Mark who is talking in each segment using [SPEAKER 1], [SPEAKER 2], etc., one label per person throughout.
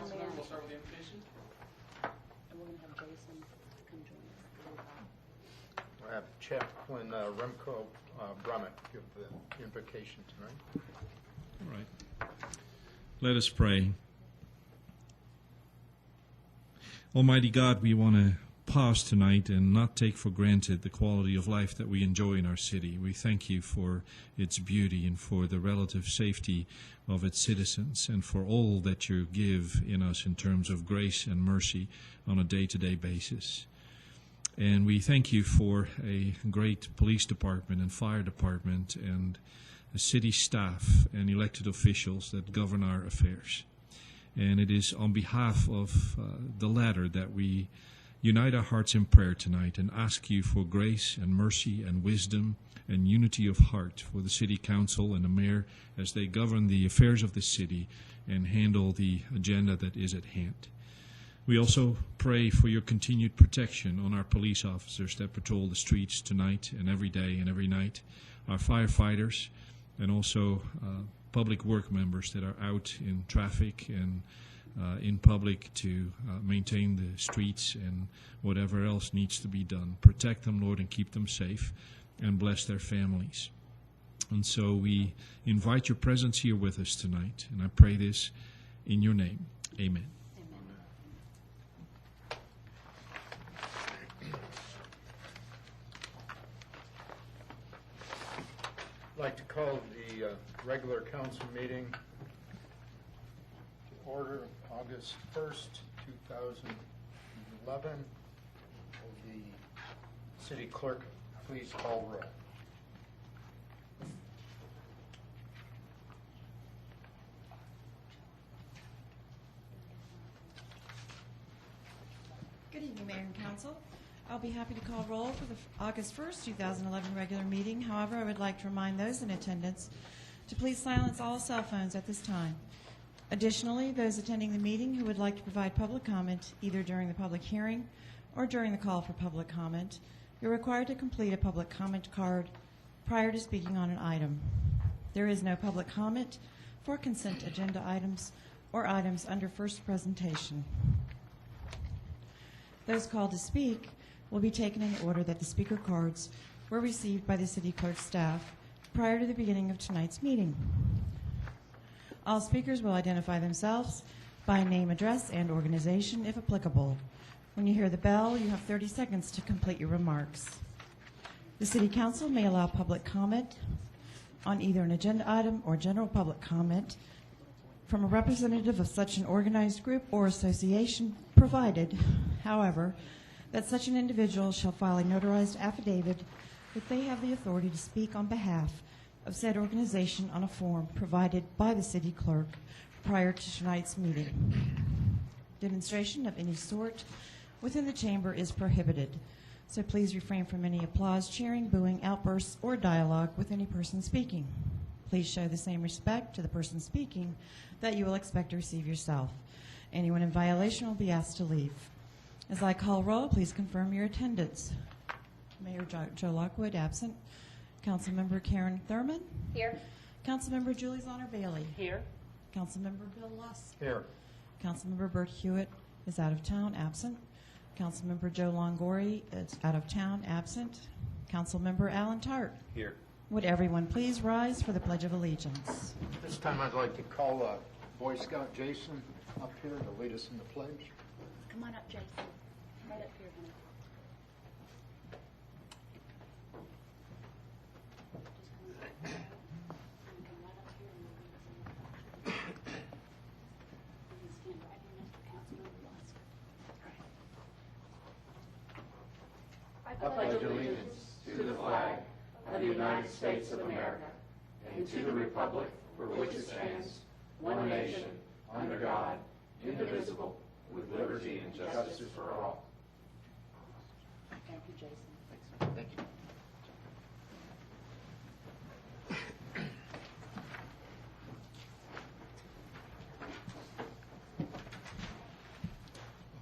[SPEAKER 1] Councilmember, we'll start with the invitation.
[SPEAKER 2] And we're going to have Jason come join us.
[SPEAKER 3] I have Chaplain Remco Brummett give the invocation tonight.
[SPEAKER 4] All right. Let us pray. Almighty God, we want to pause tonight and not take for granted the quality of life that we enjoy in our city. We thank you for its beauty and for the relative safety of its citizens and for all that you give in us in terms of grace and mercy on a day-to-day basis. And we thank you for a great police department and fire department and a city staff and elected officials that govern our affairs. And it is on behalf of the latter that we unite our hearts in prayer tonight and ask you for grace and mercy and wisdom and unity of heart for the city council and the mayor as they govern the affairs of the city and handle the agenda that is at hand. We also pray for your continued protection on our police officers that patrol the streets tonight and every day and every night, our firefighters, and also public work members that are out in traffic and in public to maintain the streets and whatever else needs to be done. Protect them, Lord, and keep them safe, and bless their families. And so we invite your presence here with us tonight, and I pray this in your name. Amen.
[SPEAKER 3] I'd like to call the regular council meeting to order August 1st, 2011. Will the city clerk please call roll?
[SPEAKER 5] Good evening, Mayor and Council. I'll be happy to call roll for the August 1st, 2011 regular meeting. However, I would like to remind those in attendance to please silence all cell phones at this time. Additionally, those attending the meeting who would like to provide public comment either during the public hearing or during the call for public comment, you're required to complete a public comment card prior to speaking on an item. There is no public comment for consent agenda items or items under first presentation. Those called to speak will be taken in the order that the speaker cards were received by the city clerk staff prior to the beginning of tonight's meeting. All speakers will identify themselves by name, address, and organization if applicable. When you hear the bell, you have 30 seconds to complete your remarks. The City Council may allow public comment on either an agenda item or general public comment from a representative of such an organized group or association, provided, however, that such an individual shall file a notarized affidavit that they have the authority to speak on behalf of said organization on a form provided by the city clerk prior to tonight's meeting. Demonstration of any sort within the chamber is prohibited, so please refrain from any applause, cheering, booing, outbursts, or dialogue with any person speaking. Please show the same respect to the person speaking that you will expect to receive yourself. Anyone in violation will be asked to leave. As I call roll, please confirm your attendance. Mayor Joe Lockwood, absent. Councilmember Karen Thurman.
[SPEAKER 2] Here.
[SPEAKER 5] Councilmember Julie Zonner-Bailey.
[SPEAKER 2] Here.
[SPEAKER 5] Councilmember Bill Lusk.
[SPEAKER 3] Here.
[SPEAKER 5] Councilmember Bert Hewitt is out of town, absent. Councilmember Joe Longoria is out of town, absent. Councilmember Alan Tart.
[SPEAKER 3] Here.
[SPEAKER 5] Would everyone please rise for the Pledge of Allegiance?
[SPEAKER 3] This time I'd like to call Boy Scout Jason up here to lead us in the pledge.
[SPEAKER 2] Come on up, Jason. Right up here, honey.
[SPEAKER 1] I pledge allegiance to the flag of the United States of America and to the republic for which it stands, one nation, under God, indivisible, with liberty and justice for all.
[SPEAKER 2] Thank you, Jason.
[SPEAKER 3] Thank you.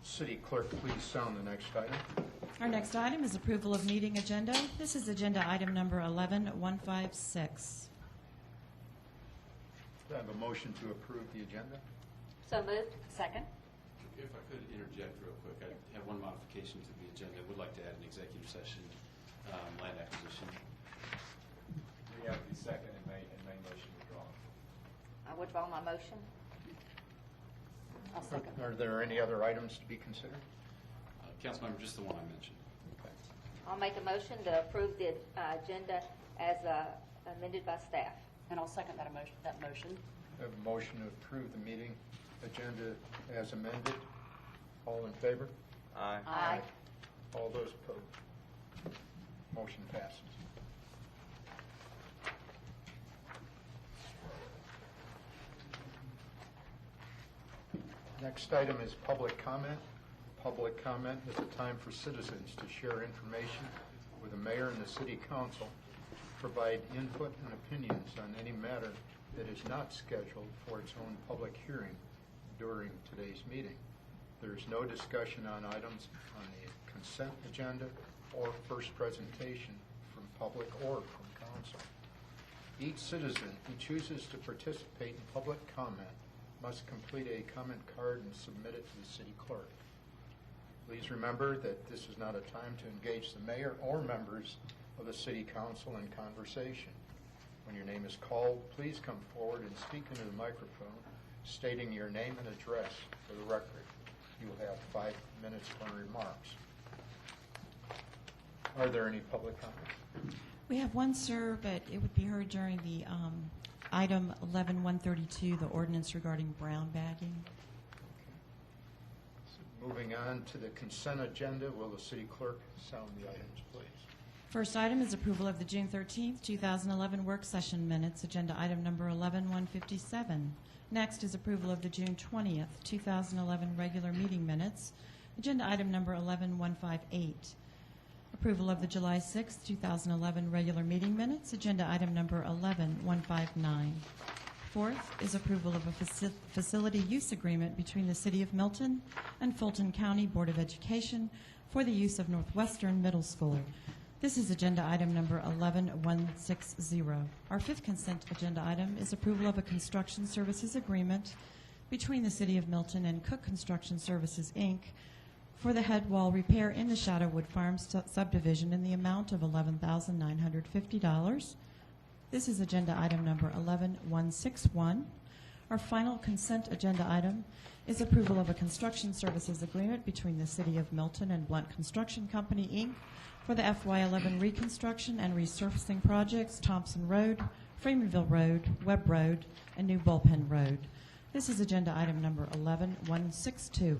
[SPEAKER 3] City Clerk, please sound the next item.
[SPEAKER 5] Our next item is approval of meeting agenda. This is agenda item number 11156.
[SPEAKER 3] Do I have a motion to approve the agenda?
[SPEAKER 2] So moved. Second.
[SPEAKER 6] If I could interject real quick, I have one modification to the agenda. I would like to add an executive session, land acquisition.
[SPEAKER 7] We have the second and main motion withdrawn.
[SPEAKER 2] I withdraw my motion. I'll second.
[SPEAKER 3] Are there any other items to be considered?
[SPEAKER 6] Councilmember, just the one I mentioned.
[SPEAKER 3] Okay.
[SPEAKER 8] I'll make a motion to approve the agenda as amended by staff.
[SPEAKER 2] And I'll second that motion.
[SPEAKER 3] We have a motion to approve the meeting agenda as amended. All in favor?
[SPEAKER 7] Aye.
[SPEAKER 8] Aye.
[SPEAKER 3] All those opposed? Motion passes. Next item is public comment. Public comment is a time for citizens to share information with the mayor and the city council, provide input and opinions on any matter that is not scheduled for its own public hearing during today's meeting. There is no discussion on items on the consent agenda or first presentation from public or from council. Each citizen who chooses to participate in public comment must complete a comment card and submit it to the city clerk. Please remember that this is not a time to engage the mayor or members of the city council in conversation. When your name is called, please come forward and speak into the microphone, stating your name and address for the record. You will have 5 minutes for remarks. Are there any public comments?
[SPEAKER 5] We have one, sir, but it would be heard during the item 11-132, the ordinance regarding brown bagging.
[SPEAKER 3] So moving on to the consent agenda, will the city clerk sound the items, please?
[SPEAKER 5] First item is approval of the June 13th, 2011 work session minutes, agenda item number 11-157. Next is approval of the June 20th, 2011 regular meeting minutes, agenda item number 11-158. Approval of the July 6th, 2011 regular meeting minutes, agenda item number 11-159. Fourth is approval of a facility use agreement between the City of Milton and Fulton County Board of Education for the use of Northwestern Middle School. This is agenda item number 11-160. Our fifth consent agenda item is approval of a construction services agreement between the City of Milton and Cook Construction Services, Inc. for the head wall repair in the Shadowwood Farms subdivision in the amount of $11,950. This is agenda item number 11-161. Our final consent agenda item is approval of a construction services agreement between the City of Milton and Blunt Construction Company, Inc. for the FY11 reconstruction and resurfacing projects, Thompson Road, Freemanville Road, Webb Road, and New Bullpen Road. This is agenda item number 11-162.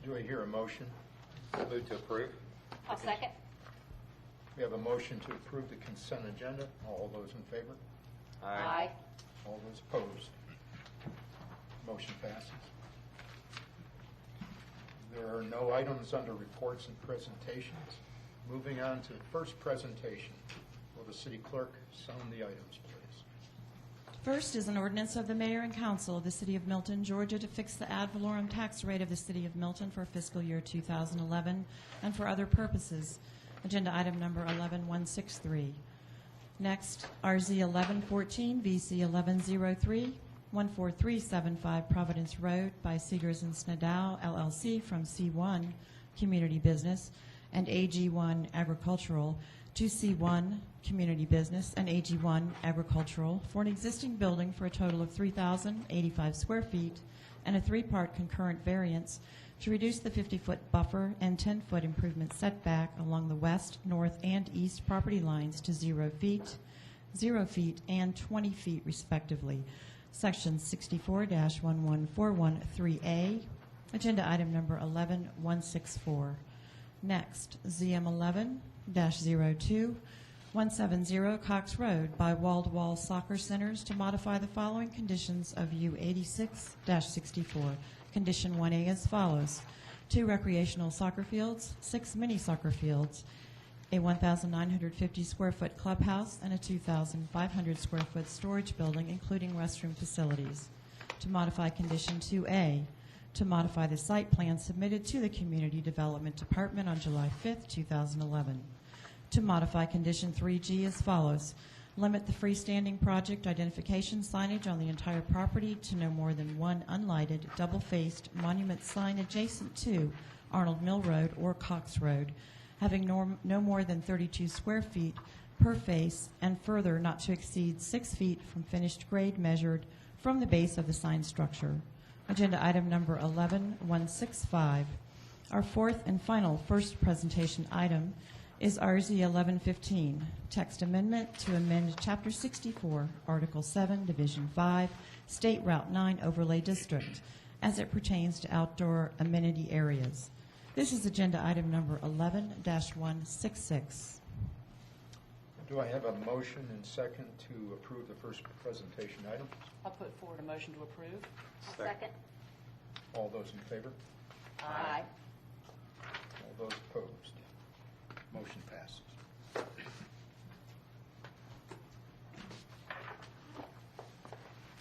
[SPEAKER 3] Do I hear a motion?
[SPEAKER 7] Move to approve.
[SPEAKER 8] I'll second.
[SPEAKER 3] We have a motion to approve the consent agenda. All those in favor?
[SPEAKER 8] Aye.
[SPEAKER 3] All those opposed? Motion passes. There are no items under reports and presentations. Moving on to the first presentation. Will the city clerk sound the items, please?
[SPEAKER 5] First is an ordinance of the Mayor and Council of the City of Milton, Georgia, to fix the ad valorem tax rate of the City of Milton for fiscal year 2011 and for other purposes. Agenda item number 11-163. Next, RZ 1114, VC 1103, 14375 Providence Road by Seegers and Snedow, LLC, from C1 Community Business and AG1 Agricultural to C1 Community Business and AG1 Agricultural for an existing building for a total of 3,085 square feet and a 3-part concurrent variance to reduce the 50-foot buffer and 10-foot improvement setback along the west, north, and east property lines to 0 feet, 0 feet, and 20 feet, respectively. Section 64-11413A, agenda item number 11-164. Next, ZM 11-02, 170 Cox Road by Wall-to-Wall Soccer Centers to modify the following conditions of U86-64. Condition 1A as follows: 2 recreational soccer fields, 6 mini soccer fields, a 1,950 square foot clubhouse, and a 2,500 square foot storage building, including restroom facilities. To modify Condition 2A, to modify the site plan submitted to the Community Development Department on July 5th, 2011. To modify Condition 3G as follows: limit the freestanding project identification signage on the entire property to no more than one unlighted, double-faced monument sign adjacent to Arnold Mill Road or Cox Road, having no more than 32 square feet per face, and further not to exceed 6 feet from finished grade measured from the base of the sign structure. Agenda item number 11165. Our fourth and final first presentation item is RZ 1115, text amendment to amend Chapter 64, Article 7, Division 5, State Route 9 Overlay District, as it pertains to outdoor amenity areas. This is agenda item number 11-166.
[SPEAKER 3] Do I have a motion and second to approve the first presentation item?
[SPEAKER 2] I'll put forward a motion to approve.
[SPEAKER 8] Second.
[SPEAKER 3] All those in favor?
[SPEAKER 8] Aye.
[SPEAKER 3] All those opposed? Motion passes.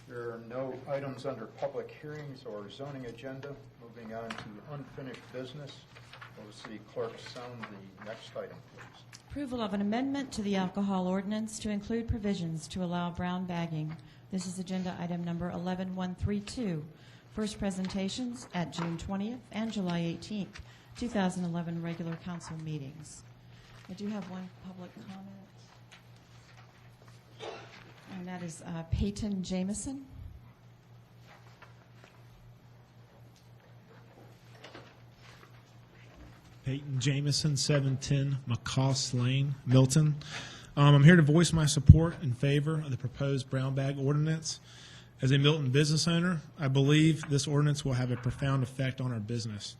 [SPEAKER 3] There are no items under public hearings or zoning agenda. Moving on to unfinished business. Will the city clerk sound the next item, please?
[SPEAKER 5] Approval of an amendment to the alcohol ordinance to include provisions to allow brown bagging. This is agenda item number 11132. First presentations at June 20th and July 18th, 2011 regular council meetings. I do have one public comment, and that is Peyton Jameson.
[SPEAKER 9] Peyton Jameson, 710 McCoss Lane, Milton. I'm here to voice my support in favor of the proposed brown bag ordinance. As a Milton business owner, I believe this ordinance will have a profound effect on our business.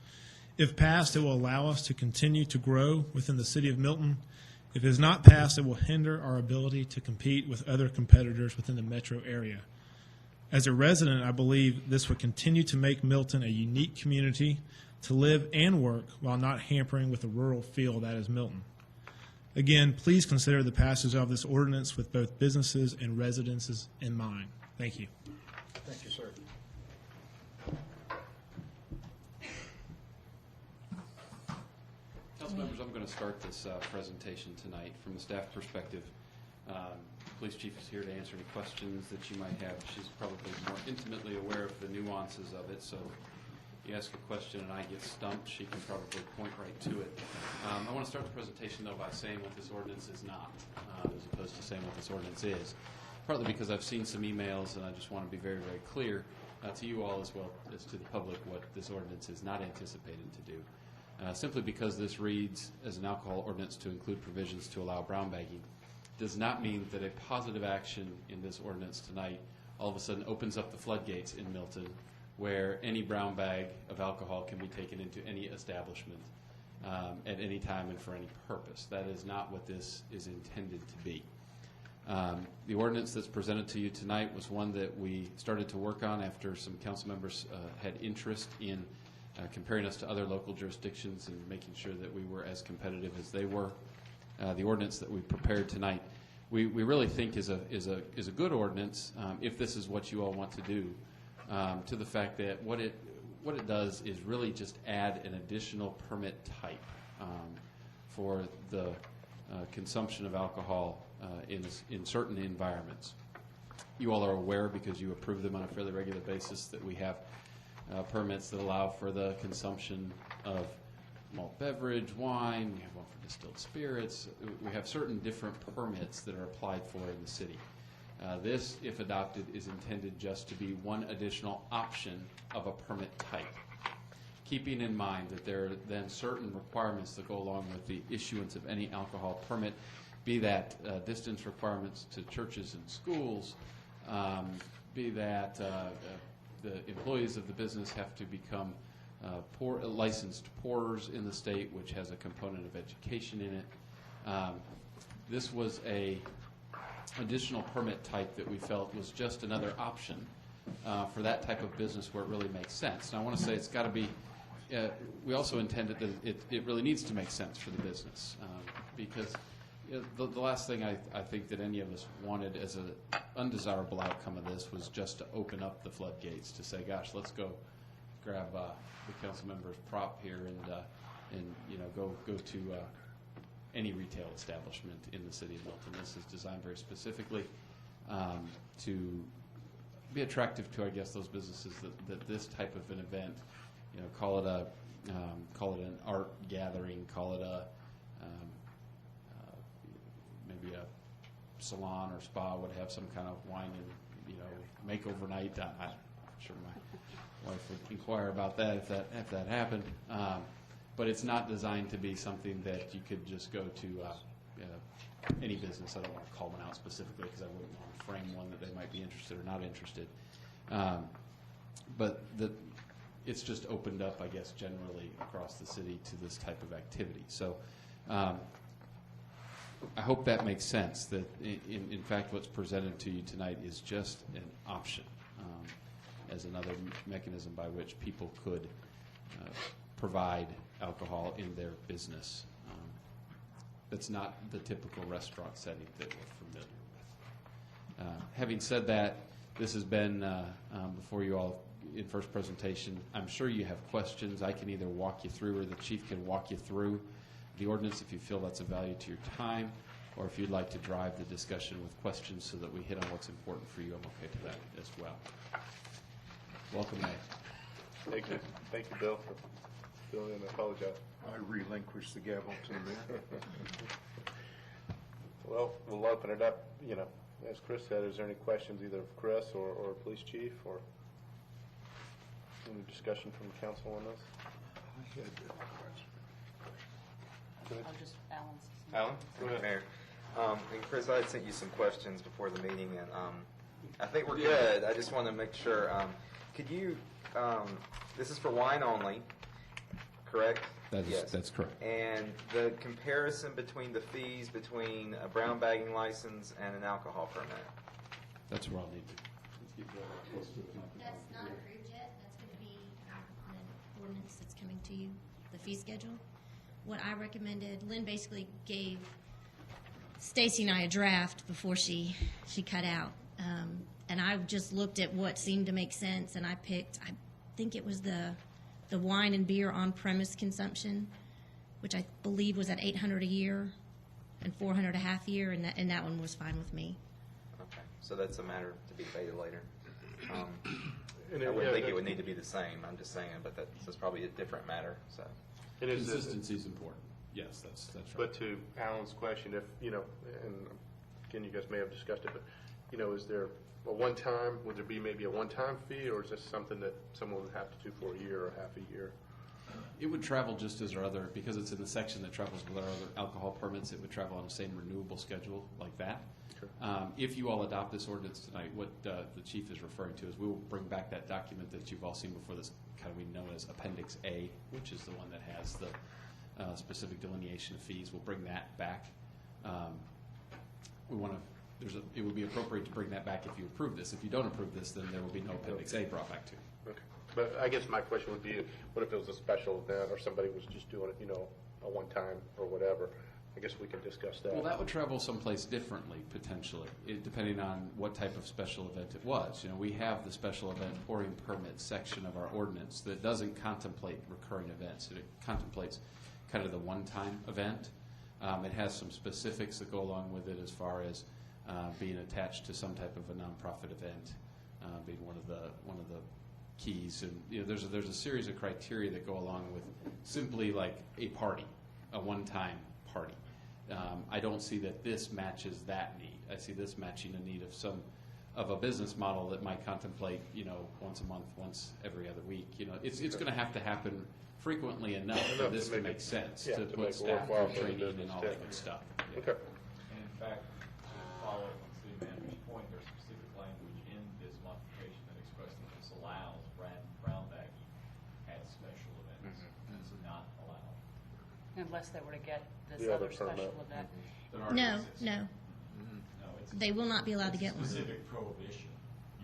[SPEAKER 9] If passed, it will allow us to continue to grow within the city of Milton. If it is not passed, it will hinder our ability to compete with other competitors within the metro area. As a resident, I believe this would continue to make Milton a unique community to live and work while not hampering with the rural feel that is Milton. Again, please consider the passage of this ordinance with both businesses and residences in mind. Thank you.
[SPEAKER 3] Thank you, sir.
[SPEAKER 6] Council members, I'm going to start this presentation tonight from the staff perspective. Police chief is here to answer any questions that you might have. She's probably more intimately aware of the nuances of it, so if you ask a question and I get stumped, she can probably point right to it. I want to start the presentation, though, by saying what this ordinance is not, as opposed to saying what this ordinance is. Partly because I've seen some emails, and I just want to be very, very clear to you all as well as to the public what this ordinance is not anticipated to do. Simply because this reads as an alcohol ordinance to include provisions to allow brown bagging does not mean that a positive action in this ordinance tonight all of a sudden opens up the floodgates in Milton where any brown bag of alcohol can be taken into any establishment at any time and for any purpose. That is not what this is intended to be. The ordinance that's presented to you tonight was one that we started to work on after some council members had interest in comparing us to other local jurisdictions and making sure that we were as competitive as they were. The ordinance that we prepared tonight, we really think is a good ordinance if this is what you all want to do. To the fact that what it does is really just add an additional permit type for the consumption of alcohol in certain environments. You all are aware, because you approve them on a fairly regular basis, that we have permits that allow for the consumption of malt beverage, wine. We have one for distilled spirits. We have certain different permits that are applied for in the city. This, if adopted, is intended just to be one additional option of a permit type, keeping in mind that there are then certain requirements that go along with the issuance of any alcohol permit, be that distance requirements to churches and schools, be that the employees of the business have to become licensed pourers in the state, which has a component of education in it. This was a additional permit type that we felt was just another option for that type of business where it really makes sense. And I want to say it's got to be, we also intended that it really needs to make sense for the business because the last thing I think that any of us wanted as an undesirable outcome of this was just to open up the floodgates to say, gosh, let's go grab the council member's prop here and go to any retail establishment in the city of Milton. This is designed very specifically to be attractive to, I guess, those businesses that this type of an event, call it an art gathering, call it maybe a salon or spa would have some kind of wine and makeover night. I'm sure my wife would inquire about that if that happened. But it's not designed to be something that you could just go to any business. I don't want to call one out specifically because I wouldn't want to frame one that they might be interested or not interested. But it's just opened up, I guess, generally across the city to this type of activity. So I hope that makes sense, that in fact what's presented to you tonight is just an option as another mechanism by which people could provide alcohol in their business. That's not the typical restaurant setting that we're familiar with. Having said that, this has been before you all in first presentation. I'm sure you have questions. I can either walk you through or the chief can walk you through the ordinance if you feel that's of value to your time, or if you'd like to drive the discussion with questions so that we hit on what's important for you, I'm okay to that as well. Welcome, May.
[SPEAKER 10] Thank you. Thank you, Bill, for filling in. I apologize.
[SPEAKER 3] I relinquish the gavel to the mayor.
[SPEAKER 10] Well, we'll open it up. As Chris said, is there any questions either of Chris or police chief, or any discussion from the council on this?
[SPEAKER 2] I'll just, Alan's.
[SPEAKER 10] Alan, go ahead.
[SPEAKER 11] Mayor. And Chris, I had sent you some questions before the meeting, and I think we're good. I just want to make sure. Could you, this is for wine only, correct?
[SPEAKER 6] That's correct.
[SPEAKER 11] And the comparison between the fees between a brown bagging license and an alcohol permit?
[SPEAKER 6] That's where I'll need to.
[SPEAKER 12] That's not approved yet. That's going to be an ordinance that's coming to you, the fee schedule. What I recommended, Lynn basically gave Stacy and I a draft before she cut out. And I just looked at what seemed to make sense, and I picked, I think it was the wine and beer on-premise consumption, which I believe was at $800 a year and $400 a half year, and that one was fine with me.
[SPEAKER 11] Okay, so that's a matter to be debated later. I
[SPEAKER 10] And
[SPEAKER 11] wouldn't think it would need to be the same. I'm just saying, but that's probably a different matter. So.
[SPEAKER 6] Consistency is important. Yes, that's right.
[SPEAKER 10] But to Alan's question, if, and again, you guys may have discussed it, but, is there a one-time, would there be maybe a one-time fee, or is this something that someone would have to do for a year or half a year?
[SPEAKER 6] It would travel just as our other, because it's in the section that travels with our other alcohol permits, it would travel on the same renewable schedule like that.
[SPEAKER 10] Sure.
[SPEAKER 6] If you all adopt this ordinance tonight, what the chief is referring to is we will bring back that document that you've all seen before, this kind of we know as Appendix A, which is the one that has the specific delineation of fees. We'll bring that back. We want to. It would be appropriate to bring that back if you approve this. If you don't approve this, then there will be no Appendix A brought back to you.
[SPEAKER 10] Okay. But I guess my question would be, what if it was a special event or somebody was just doing it, a one-time or whatever? I guess we can discuss that.
[SPEAKER 6] Well, that would travel someplace differently, potentially, depending on what type of special event it was. We have the special event pouring permit section of our ordinance that doesn't contemplate recurring events. It contemplates kind of the one-time event. It has some specifics that go along with it as far as being attached to some type of a nonprofit event, being one of the keys. And there's a series of criteria that go along with simply like a party, a one-time party. I don't see that this matches that need. I see this matching a need of a business model that might contemplate, once a month, once every other week. It's going to have to happen frequently enough for this to make sense, to put staff through training and all that good stuff. Yeah.
[SPEAKER 10] Okay.
[SPEAKER 7] And in fact, to follow up on City Manager's point, there's specific language in this modification that expressly disallows brown bagging at special events. It's not allowed.
[SPEAKER 2] Unless they were to get this
[SPEAKER 10] The
[SPEAKER 2] other
[SPEAKER 10] other permit.
[SPEAKER 2] special event.
[SPEAKER 7] That already
[SPEAKER 12] No,
[SPEAKER 7] exists.
[SPEAKER 12] no.
[SPEAKER 7] No, it's
[SPEAKER 12] They will not be allowed to get one.
[SPEAKER 7] specific prohibition.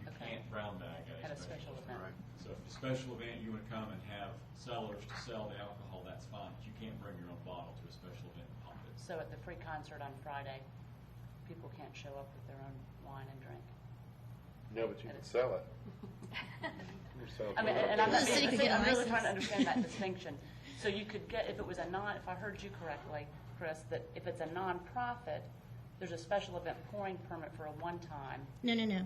[SPEAKER 7] You
[SPEAKER 2] Okay.
[SPEAKER 7] can't brown bag
[SPEAKER 2] At a special event.
[SPEAKER 3] Right.
[SPEAKER 7] So if a special event, you would come and have sellers to sell the alcohol, that's fine. But you can't bring your own bottle to a special event and pump it.
[SPEAKER 2] So at the free concert on Friday, people can't show up with their own wine and drink.
[SPEAKER 10] No, but you can sell it.
[SPEAKER 2] I mean, and I'm
[SPEAKER 12] The city could get a
[SPEAKER 2] really
[SPEAKER 12] license.
[SPEAKER 2] trying to understand that distinction. So you could get, if it was if I heard you correctly, Chris, that if it's a nonprofit, there's a special event pouring permit for a one-time,
[SPEAKER 12] No, no, no.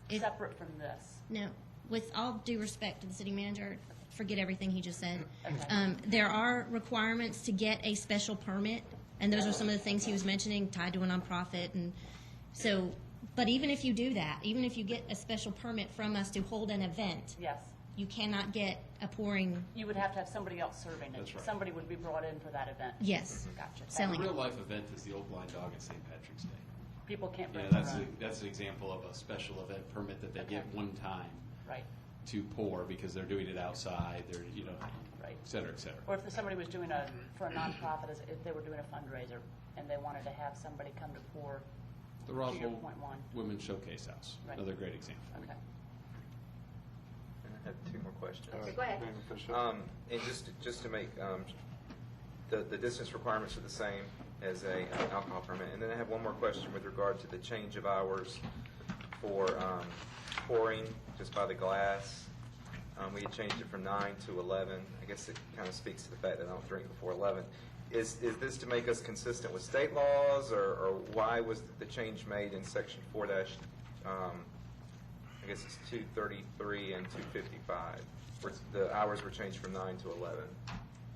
[SPEAKER 12] If-
[SPEAKER 2] separate from this.
[SPEAKER 12] No. With all due respect to the city manager, forget everything he just said.
[SPEAKER 2] Okay.
[SPEAKER 12] There are requirements to get a special permit, and those are some of the things he was mentioning, tied to a nonprofit. And so, but even if you do that, even if you get a special permit from us to hold an event,
[SPEAKER 2] Yes.
[SPEAKER 12] you cannot get a pouring,
[SPEAKER 2] You would have to have somebody else serving it.
[SPEAKER 6] That's right.
[SPEAKER 2] Somebody would be brought in for that event.
[SPEAKER 12] yes,
[SPEAKER 2] Gotcha.
[SPEAKER 6] The
[SPEAKER 12] selling it.
[SPEAKER 6] real-life event is the Old Blind Dog at St. Patrick's Day.
[SPEAKER 2] People can't
[SPEAKER 6] Yeah,
[SPEAKER 2] bring their own.
[SPEAKER 6] that's an example of a special event permit that they get
[SPEAKER 2] Okay.
[SPEAKER 6] one time
[SPEAKER 2] Right,
[SPEAKER 6] to pour because they're doing it outside, they're, you know,
[SPEAKER 2] right.
[SPEAKER 6] et cetera, et cetera.
[SPEAKER 2] Or if somebody was doing for a nonprofit, if they were doing a fundraiser and they wanted to have somebody come to pour,
[SPEAKER 6] The
[SPEAKER 2] to your
[SPEAKER 6] Roswell
[SPEAKER 2] point one.
[SPEAKER 6] Women's Showcase House,
[SPEAKER 2] Right.
[SPEAKER 6] another great example.
[SPEAKER 2] Okay.
[SPEAKER 11] And I have two more questions.
[SPEAKER 8] Okay, go ahead.
[SPEAKER 11] And just to make, the distance requirements are the same as a alcohol permit. And then I have one more question with regard to the change of hours for pouring just by the glass. We had changed it from 9 to 11. I guess it kind of speaks to the fact that I don't drink before 11. Is this to make us consistent with state laws, or why was the change made in section 4 dash, I guess it's 233 and 255, where the hours were changed from 9 to 11?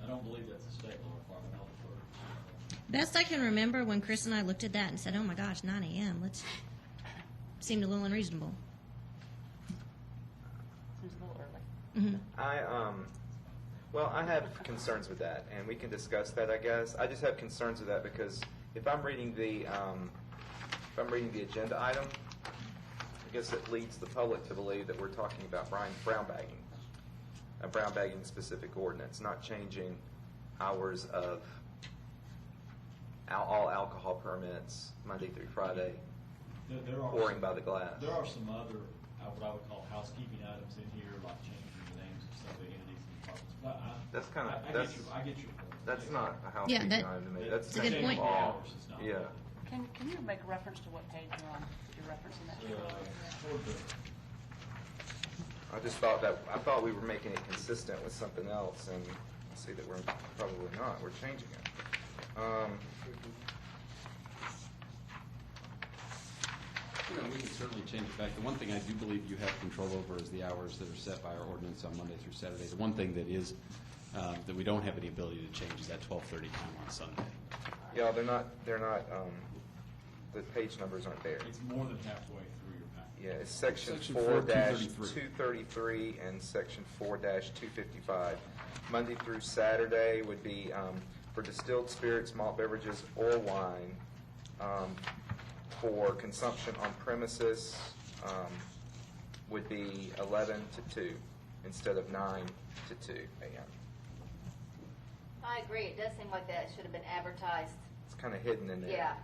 [SPEAKER 7] I don't believe that's a state law requirement. I'll defer.
[SPEAKER 12] Best I can remember when Chris and I looked at that and said, oh my gosh, 9 a.m., seemed a little unreasonable.
[SPEAKER 2] Seems a little early.
[SPEAKER 11] Well, I have concerns with that, and we can discuss that, I guess. I just have concerns with that because if I'm reading the agenda item, I guess it leads the public to believe that we're talking about brown bagging, a brown bagging specific ordinance, not changing hours of all alcohol permits Monday through Friday,
[SPEAKER 7] There are
[SPEAKER 11] pouring
[SPEAKER 7] some-
[SPEAKER 11] by the glass.
[SPEAKER 7] There are some other, what I would call housekeeping items in here, like changing the names of some of the entities and departments. But
[SPEAKER 11] That's kind of,
[SPEAKER 7] I get your point.
[SPEAKER 11] that's not a
[SPEAKER 12] Yeah,
[SPEAKER 11] housekeeping
[SPEAKER 12] that-
[SPEAKER 11] item to me. That's
[SPEAKER 12] It's a good
[SPEAKER 11] changing
[SPEAKER 12] point.
[SPEAKER 11] law.
[SPEAKER 7] Hours is not-
[SPEAKER 11] Yeah.
[SPEAKER 2] Can you make reference to what page you're on? You're referencing that?
[SPEAKER 7] Toward the-
[SPEAKER 11] I just I thought we were making it consistent with something else, and I see that we're probably not. We're changing it.
[SPEAKER 6] You know, we can certainly change it back. The one thing I do believe you have control over is the hours that are set by our ordinance on Monday through Saturday. The one thing that is, that we don't have any ability to change is that 12:30 time on Sunday.
[SPEAKER 11] Yeah, they're not, the page numbers aren't there.
[SPEAKER 7] It's more than halfway through your packet.
[SPEAKER 11] Yeah, it's section
[SPEAKER 6] Section
[SPEAKER 11] 4 dash
[SPEAKER 6] 233.
[SPEAKER 11] 233 and section 4 dash 255. Monday through Saturday would be for distilled spirits, malt beverages, or wine for consumption on premises would be 11 to 2 instead of 9 to 2 a.m.
[SPEAKER 8] I agree, it does seem like that should have been advertised,
[SPEAKER 11] It's kind of hidden in there.
[SPEAKER 8] yeah.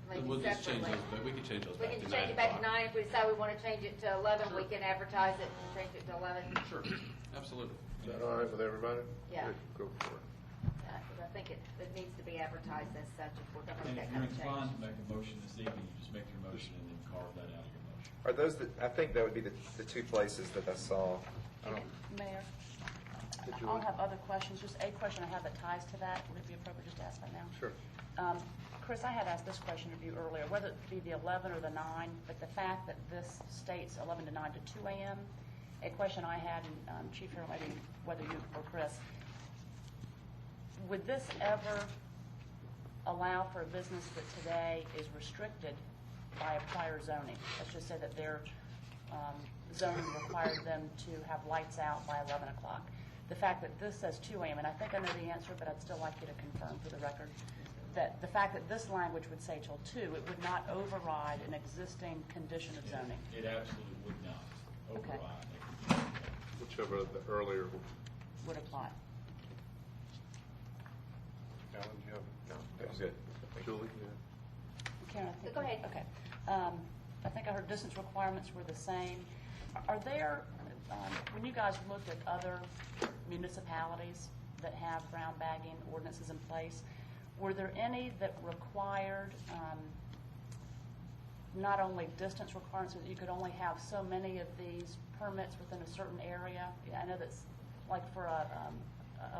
[SPEAKER 6] We'll
[SPEAKER 8] Maybe
[SPEAKER 6] just change
[SPEAKER 8] separately.
[SPEAKER 6] those, but we can change those
[SPEAKER 8] We
[SPEAKER 6] back to
[SPEAKER 8] can
[SPEAKER 6] 9
[SPEAKER 8] change it back to
[SPEAKER 6] o'clock.
[SPEAKER 8] 9, if we decide we want to change it to 11, we can advertise it and change it to 11.
[SPEAKER 6] Sure, absolutely.
[SPEAKER 10] Is that all right with everybody?
[SPEAKER 8] Yeah.
[SPEAKER 10] Good, go for it.
[SPEAKER 8] Because I think it needs to be advertised as such if we're going to
[SPEAKER 7] And
[SPEAKER 8] make
[SPEAKER 7] if
[SPEAKER 8] that
[SPEAKER 7] you're
[SPEAKER 8] kind of
[SPEAKER 7] inclined
[SPEAKER 8] change.
[SPEAKER 7] to make a motion this evening, you just make your motion and then carve that out of your motion.
[SPEAKER 11] Are those I think that would be the two places that I saw. I don't,
[SPEAKER 2] Mayor,
[SPEAKER 10] Did you-
[SPEAKER 2] I'll have other questions. Just a question I have that ties to that. Would it be appropriate just to ask that now?
[SPEAKER 10] Sure.
[SPEAKER 2] Chris, I had asked this question of you earlier, whether it be the 11 or the 9, but the fact that this states 11 to 9 to 2 a.m., a question I had, and Chief Harold, maybe whether you or Chris, would this ever allow for a business that today is restricted by a prior zoning? Let's just say that their zoning required them to have lights out by 11 o'clock. The fact that this says 2 a.m., and I think I know the answer, but I'd still like you to confirm for the record, that the fact that this language would say till 2, it would not override an existing condition of zoning.
[SPEAKER 7] It absolutely would not
[SPEAKER 2] Okay.
[SPEAKER 7] override.
[SPEAKER 10] Whichever the earlier,
[SPEAKER 2] Would apply.
[SPEAKER 10] Alan, do you have?
[SPEAKER 11] no, that was good.
[SPEAKER 10] Julie?
[SPEAKER 2] Karen, I think.
[SPEAKER 8] Go ahead.
[SPEAKER 2] Okay. I think I heard distance requirements were the same. Are there, when you guys looked at other municipalities that have brown bagging ordinances in place, were there any that required not only distance requirements, but you could only have so many of these permits within a certain area? I know that's, like for a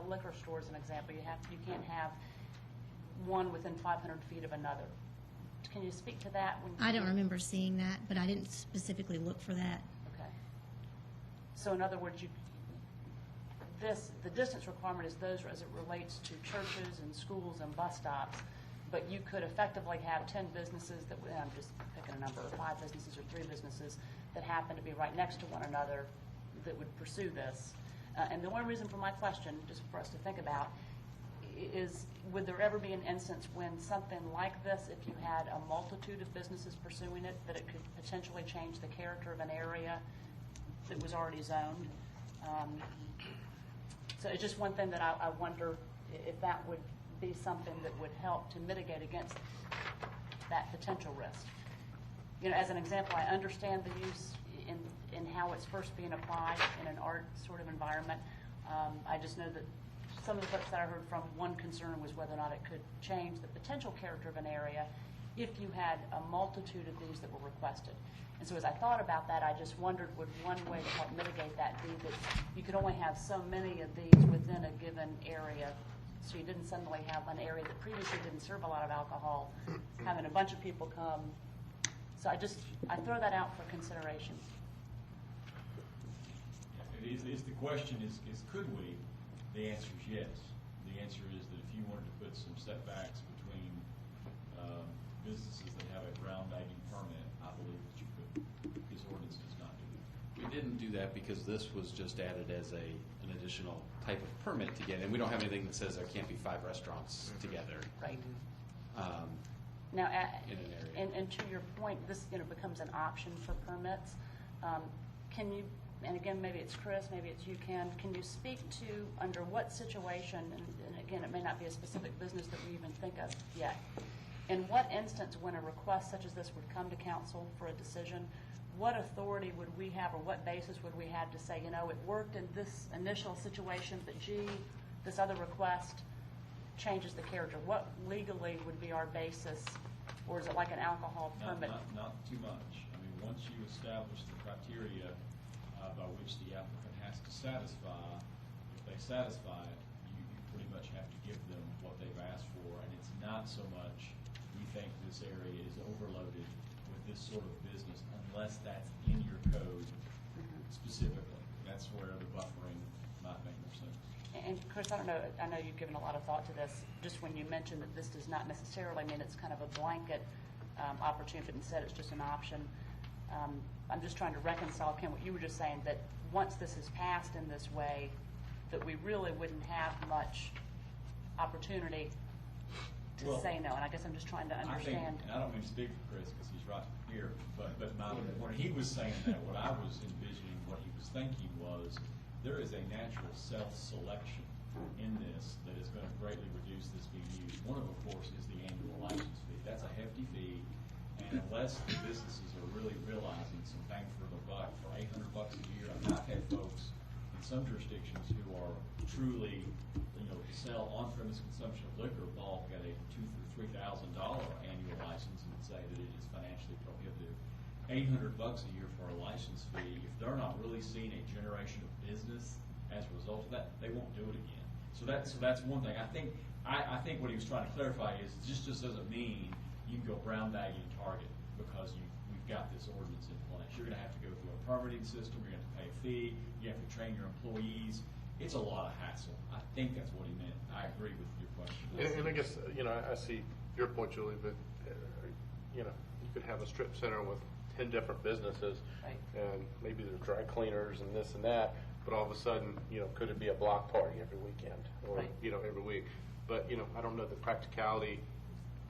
[SPEAKER 2] liquor store as an example, you can't have one within 500 feet of another. Can you speak to that?
[SPEAKER 12] I don't remember seeing that, but I didn't specifically look for that.
[SPEAKER 2] Okay. So in other words, the distance requirement is those as it relates to churches and schools and bus stops, but you could effectively have 10 businesses that, I'm just picking a number, 5 businesses or 3 businesses that happen to be right next to one another that would pursue this. And the only reason for my question, just for us to think about, is would there ever be an instance when something like this, if you had a multitude of businesses pursuing it, that it could potentially change the character of an area that was already zoned? So it's just one thing that I wonder if that would be something that would help to mitigate against that potential risk. You know, as an example, I understand the use in how it's first being applied in an art sort of environment. I just know that some of the folks that I heard from, one concern was whether or not it could change the potential character of an area if you had a multitude of these that were requested. And so as I thought about that, I just wondered, would one way to help mitigate that be that you could only have so many of these within a given area, so you didn't suddenly have an area that previously didn't serve a lot of alcohol, having a bunch of people come. So I throw that out for consideration.
[SPEAKER 7] Is the question is could we? The answer is yes. The answer is that if you wanted to put some setbacks between businesses that have a ground bagging permit, I believe that you could. This ordinance does not do that.
[SPEAKER 6] We didn't do that because this was just added as an additional type of permit to get in. We don't have anything that says there can't be 5 restaurants together.
[SPEAKER 2] Right. Now,
[SPEAKER 6] in an area.
[SPEAKER 2] and to your point, this becomes an option for permits. Can you? And again, maybe it's Chris, maybe it's you, Ken. Can you speak to under what situation, and again, it may not be a specific business that we even think of yet, in what instance when a request such as this would come to council for a decision, what authority would we have or what basis would we have to say, it worked in this initial situation, but gee, this other request changes the character? What legally would be our basis, or is it like an alcohol permit?
[SPEAKER 7] Not too much. I mean, once you establish the criteria by which the applicant has to satisfy, if they satisfy it, you pretty much have to give them what they've asked for, and it's not so much we think this area is overloaded with this sort of business unless that's in your code specifically. That's where the buffering might make more sense.
[SPEAKER 2] And Chris, I know you've given a lot of thought to this. Just when you mentioned that this does not necessarily mean it's kind of a blanket opportunity, but instead it's just an option. I'm just trying to reconcile, Ken, what you were just saying, that once this is passed in this way, that we really wouldn't have much opportunity to say no. And I guess I'm just trying to understand.
[SPEAKER 7] And I don't mean to speak for Chris because he's right here, but when he was saying that, what I was envisioning, what he was thinking was there is a natural self-selection in this that is going to greatly reduce this being used. One of course, is the annual license fee. That's a hefty fee, and unless the businesses are really realizing some bang for the buck for $800 a year, I've had folks in some jurisdictions who are truly, sell on-premise consumption of liquor bulk at a $2,000 or $3,000 annual license and say that it is financially prohibitive. $800 a year for a license fee, if they're not really seeing a generation of business as a result of that, they won't do it again. So that's one thing. I think what he was trying to clarify is this just doesn't mean you can go brown bagging Target because we've got this ordinance in place. You're going to have to go through a permitting system. You're going to have to pay a fee. You have to train your employees. It's a lot of hassle. I think that's what he meant. I agree with your question.
[SPEAKER 10] And I guess, I see your point, Julie, but, you could have a strip center with 10 different businesses,
[SPEAKER 2] right,
[SPEAKER 10] and maybe there's dry cleaners and this and that, but all of a sudden, could it be a block party every weekend or,
[SPEAKER 2] right,
[SPEAKER 10] every week? But, I don't know the practicality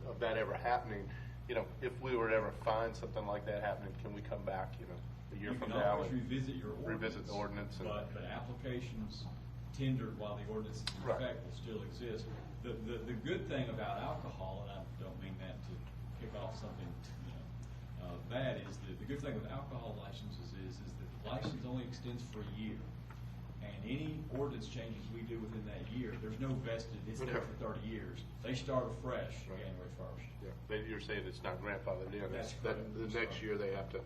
[SPEAKER 10] of that ever happening. If we were to ever find something like that happening, can we come back, a year from now and
[SPEAKER 7] revisit your ordinance,
[SPEAKER 10] revisit the ordinance? And
[SPEAKER 7] but applications tendered while the ordinance is in effect will still exist. The good thing about alcohol, and I don't mean that to kick off something bad, is that the good thing with alcohol licenses is that the license only extends for a year. And any ordinance changes we do within that year, there's no vested, it's there for 30 years. They start afresh January 1st.
[SPEAKER 10] Yeah, you're saying it's not grandfathered in.
[SPEAKER 7] That's
[SPEAKER 10] the
[SPEAKER 7] correct.
[SPEAKER 10] next year they have to,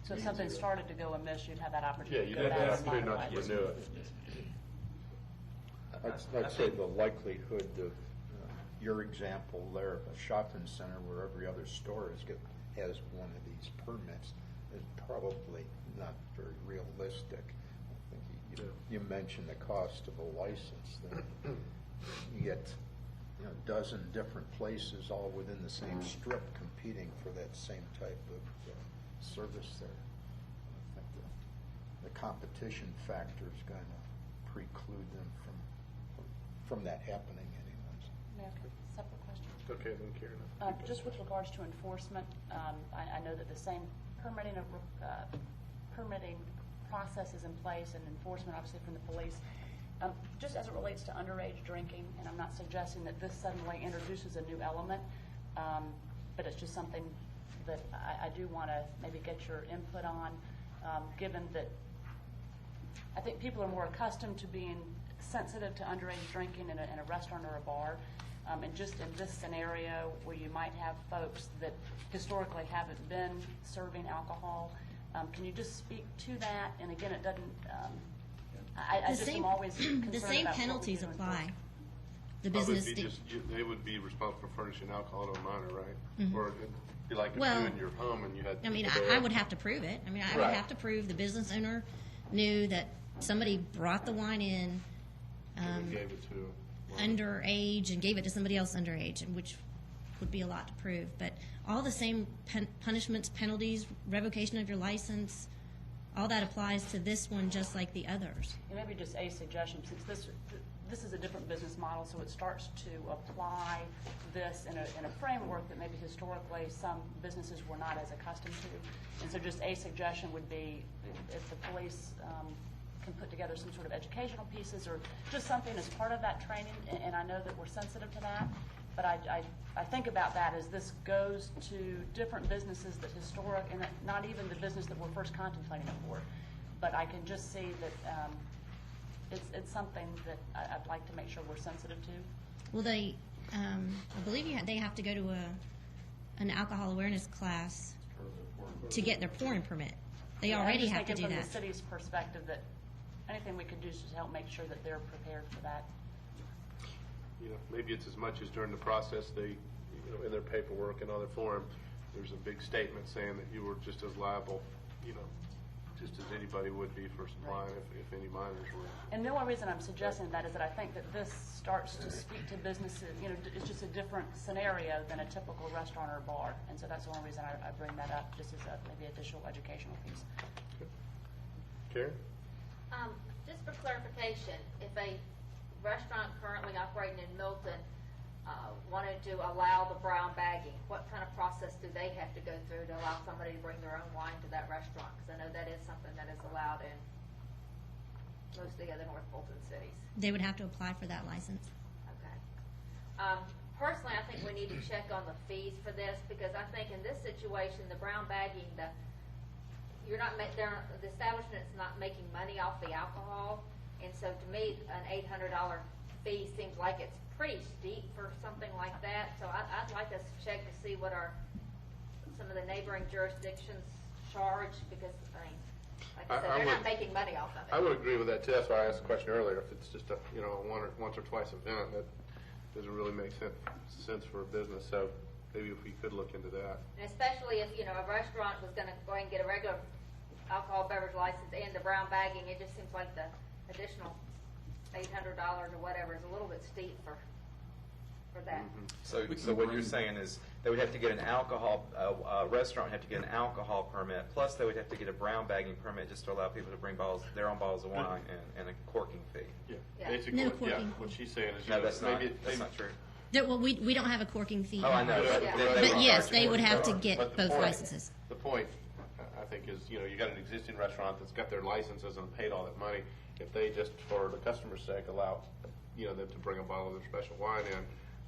[SPEAKER 2] So if something started to go amiss, you'd have that opportunity to go back
[SPEAKER 10] that's
[SPEAKER 2] and
[SPEAKER 10] not
[SPEAKER 2] modify
[SPEAKER 10] to
[SPEAKER 2] it.
[SPEAKER 10] renew it.
[SPEAKER 3] I'd say the likelihood of your example there of a shopping center where every other store has one of these permits is probably not very realistic. I think you mentioned the cost of a license. Then you get a dozen different places all within the same strip competing for that same type of service there. I think the competition factor is going to preclude them from that happening anyways.
[SPEAKER 2] Mayor, separate question.
[SPEAKER 10] Okay, then Karen.
[SPEAKER 2] Just with regards to enforcement, I know that the same permitting process is in place and enforcement obviously from the police. Just as it relates to underage drinking, and I'm not suggesting that this suddenly introduces a new element, but it's just something that I do want to maybe get your input on, given that I think people are more accustomed to being sensitive to underage drinking in a restaurant or a bar. And just in this scenario where you might have folks that historically haven't been serving alcohol, can you just speak to that? And again, it doesn't, I just am always concerned
[SPEAKER 12] The same
[SPEAKER 2] about what we
[SPEAKER 12] penalties
[SPEAKER 2] do in
[SPEAKER 12] apply.
[SPEAKER 2] enforcement.
[SPEAKER 12] The business.
[SPEAKER 10] They would be responsible for furnishing alcohol to a minor, right? Or it'd be like if
[SPEAKER 12] Well,
[SPEAKER 10] you in your home and you had.
[SPEAKER 12] I mean,
[SPEAKER 10] people
[SPEAKER 12] I
[SPEAKER 10] there.
[SPEAKER 12] would have to prove it. I mean, I would
[SPEAKER 10] Right.
[SPEAKER 12] have to prove the business owner knew that somebody brought the wine in
[SPEAKER 10] And they gave it to.
[SPEAKER 12] underage and gave it to somebody else underage, and which would be a lot to prove. But all the same punishments, penalties, revocation of your license, all that applies to this one just like the others.
[SPEAKER 2] And maybe just a suggestion, since this is a different business model, so it starts to apply this in a framework that maybe historically some businesses were not as accustomed to. And so just a suggestion would be if the police can put together some sort of educational pieces or just something as part of that training, and I know that we're sensitive to that, but I think about that as this goes to different businesses that historic, and not even the business that we're first contemplating it for, but I can just see that it's something that I'd like to make sure we're sensitive to.
[SPEAKER 12] Well, they, I believe they have to go to an alcohol awareness class to get their pouring permit. They
[SPEAKER 2] Yeah,
[SPEAKER 12] already
[SPEAKER 2] I'm just
[SPEAKER 12] have to do
[SPEAKER 2] thinking
[SPEAKER 12] that.
[SPEAKER 2] from the city's perspective that anything we could do to help make sure that they're prepared for that.
[SPEAKER 10] Maybe it's as much as during the process, they, in their paperwork and other form, there's a big statement saying that you were just as liable, just as anybody would be for supplying if any minors were.
[SPEAKER 2] And the only reason I'm suggesting that is that I think that this starts to speak to businesses, it's just a different scenario than a typical restaurant or bar. And so that's the only reason I bring that up, just as a maybe additional educational piece.
[SPEAKER 10] Karen?
[SPEAKER 8] Just for clarification, if a restaurant currently operating in Milton wanted to allow the brown bagging, what kind of process do they have to go through to allow somebody to bring their own wine to that restaurant? Because I know that is something that is allowed in most of the other North Fulton cities.
[SPEAKER 12] They would have to apply for that license.
[SPEAKER 8] Okay. Personally, I think we need to check on the fees for this, because I think in this situation, the brown bagging, the establishment's not making money off the alcohol, and so to me, an $800 fee seems like it's pretty steep for something like that. So I'd like us to check to see what some of the neighboring jurisdictions charge, because like I said, they're not making money off of it.
[SPEAKER 10] I would agree with that too. That's why I asked the question earlier. If it's just a once or twice event, that doesn't really make sense for a business. So maybe if we could look into that.
[SPEAKER 8] And especially if a restaurant was going to go ahead and get a regular alcohol beverage license and the brown bagging, it just seems like the additional $800 or whatever is a little bit steep for that.
[SPEAKER 11] So what you're saying is they would have to get an alcohol, restaurant would have to get an alcohol permit, plus they would have to get a brown bagging permit just to allow people to bring their own bottles of wine and a corking fee.
[SPEAKER 8] Yeah.
[SPEAKER 10] Basically,
[SPEAKER 12] No
[SPEAKER 10] yeah,
[SPEAKER 12] corking.
[SPEAKER 10] what she's saying is,
[SPEAKER 11] No, that's not true.
[SPEAKER 12] Well, we don't have a corking fee.
[SPEAKER 11] Oh, I know.
[SPEAKER 8] Yeah.
[SPEAKER 12] But yes, they would have to
[SPEAKER 10] But
[SPEAKER 12] get
[SPEAKER 10] the
[SPEAKER 12] both
[SPEAKER 10] point-
[SPEAKER 12] licenses.
[SPEAKER 10] The point, I think, is, you got an existing restaurant that's got their licenses and paid all that money. If they just, for the customer's sake, allow, them to bring a bottle of their special wine in,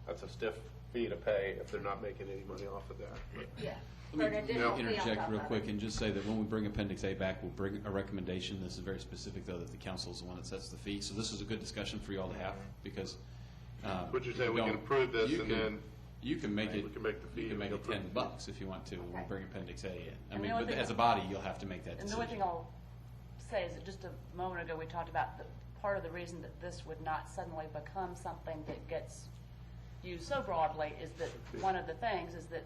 [SPEAKER 10] that's a stiff fee to pay if they're not making any money off of that. But
[SPEAKER 8] Yeah. For
[SPEAKER 6] Let
[SPEAKER 8] an
[SPEAKER 6] me
[SPEAKER 8] additional fee on
[SPEAKER 6] interject
[SPEAKER 8] top
[SPEAKER 6] real
[SPEAKER 8] of it.
[SPEAKER 6] quick and just say that when we bring Appendix A back, we'll bring a recommendation. This is very specific, though, that the council is the one that sets the fee. So this is a good discussion for you all to have, because
[SPEAKER 10] What you're saying, we
[SPEAKER 6] don't-
[SPEAKER 10] can approve this
[SPEAKER 6] you
[SPEAKER 10] and
[SPEAKER 6] can-
[SPEAKER 10] then
[SPEAKER 6] you can make it.
[SPEAKER 10] we can make the fee
[SPEAKER 6] You can make
[SPEAKER 10] and
[SPEAKER 6] it
[SPEAKER 10] go
[SPEAKER 6] $10 if you want to when we bring Appendix A in. I
[SPEAKER 2] And
[SPEAKER 6] mean,
[SPEAKER 2] the only
[SPEAKER 6] but
[SPEAKER 2] thing-
[SPEAKER 6] as a body, you'll have to make that
[SPEAKER 2] And the
[SPEAKER 6] decision.
[SPEAKER 2] only thing I'll say is that just a moment ago, we talked about part of the reason that this would not suddenly become something that gets, used so broadly is that one of the things is that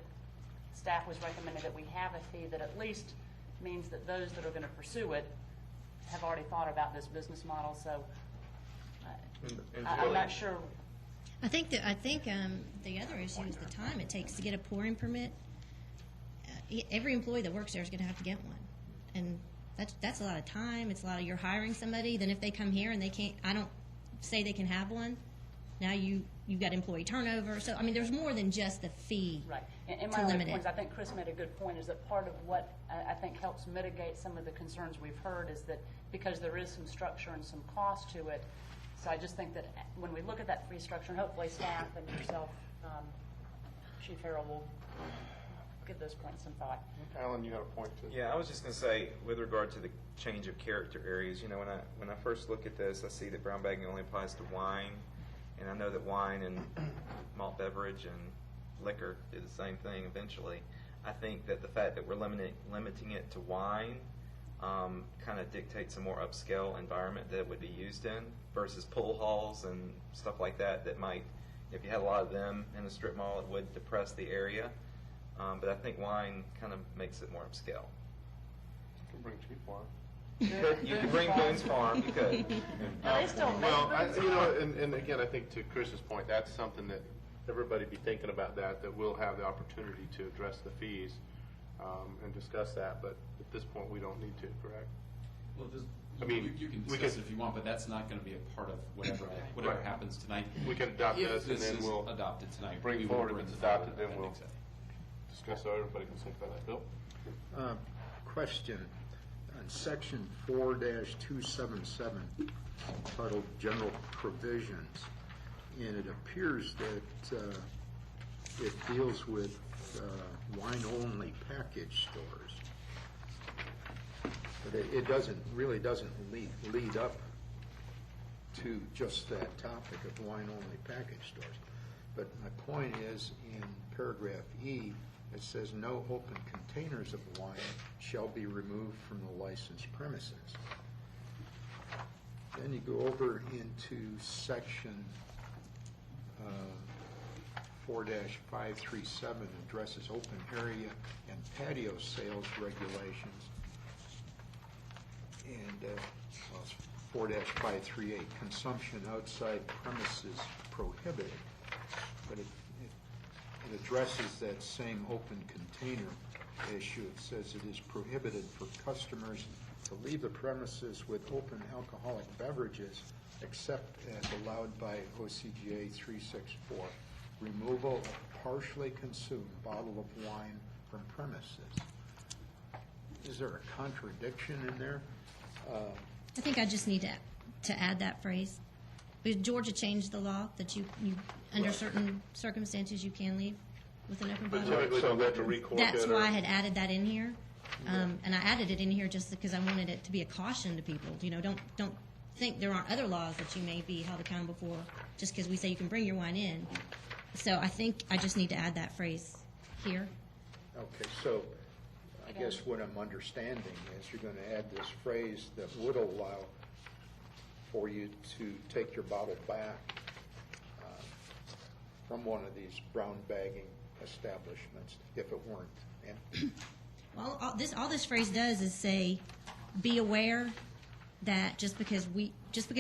[SPEAKER 2] staff was recommending that we have a fee that at least means that those that are going to pursue it have already thought about this business model, so I'm not sure.
[SPEAKER 12] I think the other issue is the time it takes to get a pouring permit. Every employee that works there is going to have to get one, and that's a lot of time. It's a lot of, you're hiring somebody. Then if they come here and they can't, I don't say they can have one. Now you've got employee turnover. So I mean, there's more than just the fee.
[SPEAKER 2] Right. And my only point is, I think Chris made a good point, is that part of what I think helps mitigate some of the concerns we've heard is that because there is some structure and some cost to it. So I just think that when we look at that fee structure, and hopefully staff and yourself, Chief Harrell, will give those points some thought.
[SPEAKER 10] Alan, you have a point too?
[SPEAKER 11] Yeah, I was just going to say, with regard to the change of character areas, when I first look at this, I see that brown bagging only applies to wine, and I know that wine and malt beverage and liquor do the same thing eventually. I think that the fact that we're limiting it to wine kind of dictates a more upscale environment that it would be used in versus pool halls and stuff like that might, if you had a lot of them in the strip mall, it would depress the area. But I think wine kind of makes it more upscale.
[SPEAKER 10] You can bring cheap wine.
[SPEAKER 11] You can bring Boone's Farm, you could.
[SPEAKER 2] They still make
[SPEAKER 10] Well, and again, I think to Chris's point, that's something that everybody be thinking about, that we'll have the opportunity to address the fees and discuss that, but at this point, we don't need to, correct?
[SPEAKER 6] Well,
[SPEAKER 10] I mean,
[SPEAKER 6] you can
[SPEAKER 10] we
[SPEAKER 6] discuss
[SPEAKER 10] could-
[SPEAKER 6] it if you want, but that's not going to be a part of whatever
[SPEAKER 10] Right.
[SPEAKER 6] happens tonight.
[SPEAKER 10] We can adopt
[SPEAKER 6] If
[SPEAKER 10] this, and then
[SPEAKER 6] is
[SPEAKER 10] we'll
[SPEAKER 6] adopted tonight.
[SPEAKER 10] bring
[SPEAKER 6] we will
[SPEAKER 10] forward, if
[SPEAKER 6] bring
[SPEAKER 10] it's
[SPEAKER 6] forward
[SPEAKER 10] adopted, then we'll
[SPEAKER 6] appendix A.
[SPEAKER 10] discuss how everybody can think about that. Bill?
[SPEAKER 3] Question, on section 4-277, titled General Provisions, and it appears that it deals with wine-only package stores. But it really doesn't lead up to just that topic of wine-only package stores. But my point is, in paragraph E, it says no open containers of wine shall be removed from the licensed premises. Then you go over into section 4-537, addresses open area and patio sales regulations. And 4-538, consumption outside premises prohibited. But it addresses that same open container issue. It says it is prohibited for customers to leave the premises with open alcoholic beverages except as allowed by OCGA 364. Removal of partially consumed bottle of wine from premises. Is there a contradiction in there?
[SPEAKER 12] I think I just need to add that phrase. Because Georgia changed the law that you under certain circumstances, you can leave with an open
[SPEAKER 10] But
[SPEAKER 12] bottle.
[SPEAKER 10] typically, they'll have to record it.
[SPEAKER 12] That's why I had added that in here. And I added it in here just because I wanted it to be a caution to people. Don't think there aren't other laws that you may be held accountable for just because we say you can bring your wine in. So I think I just need to add that phrase here.
[SPEAKER 3] Okay, so I guess what I'm understanding is you're going to add this phrase that would allow for you to take your bottle back from one of these brown bagging establishments if it weren't empty.
[SPEAKER 12] Well, all this phrase does is say, be aware that just because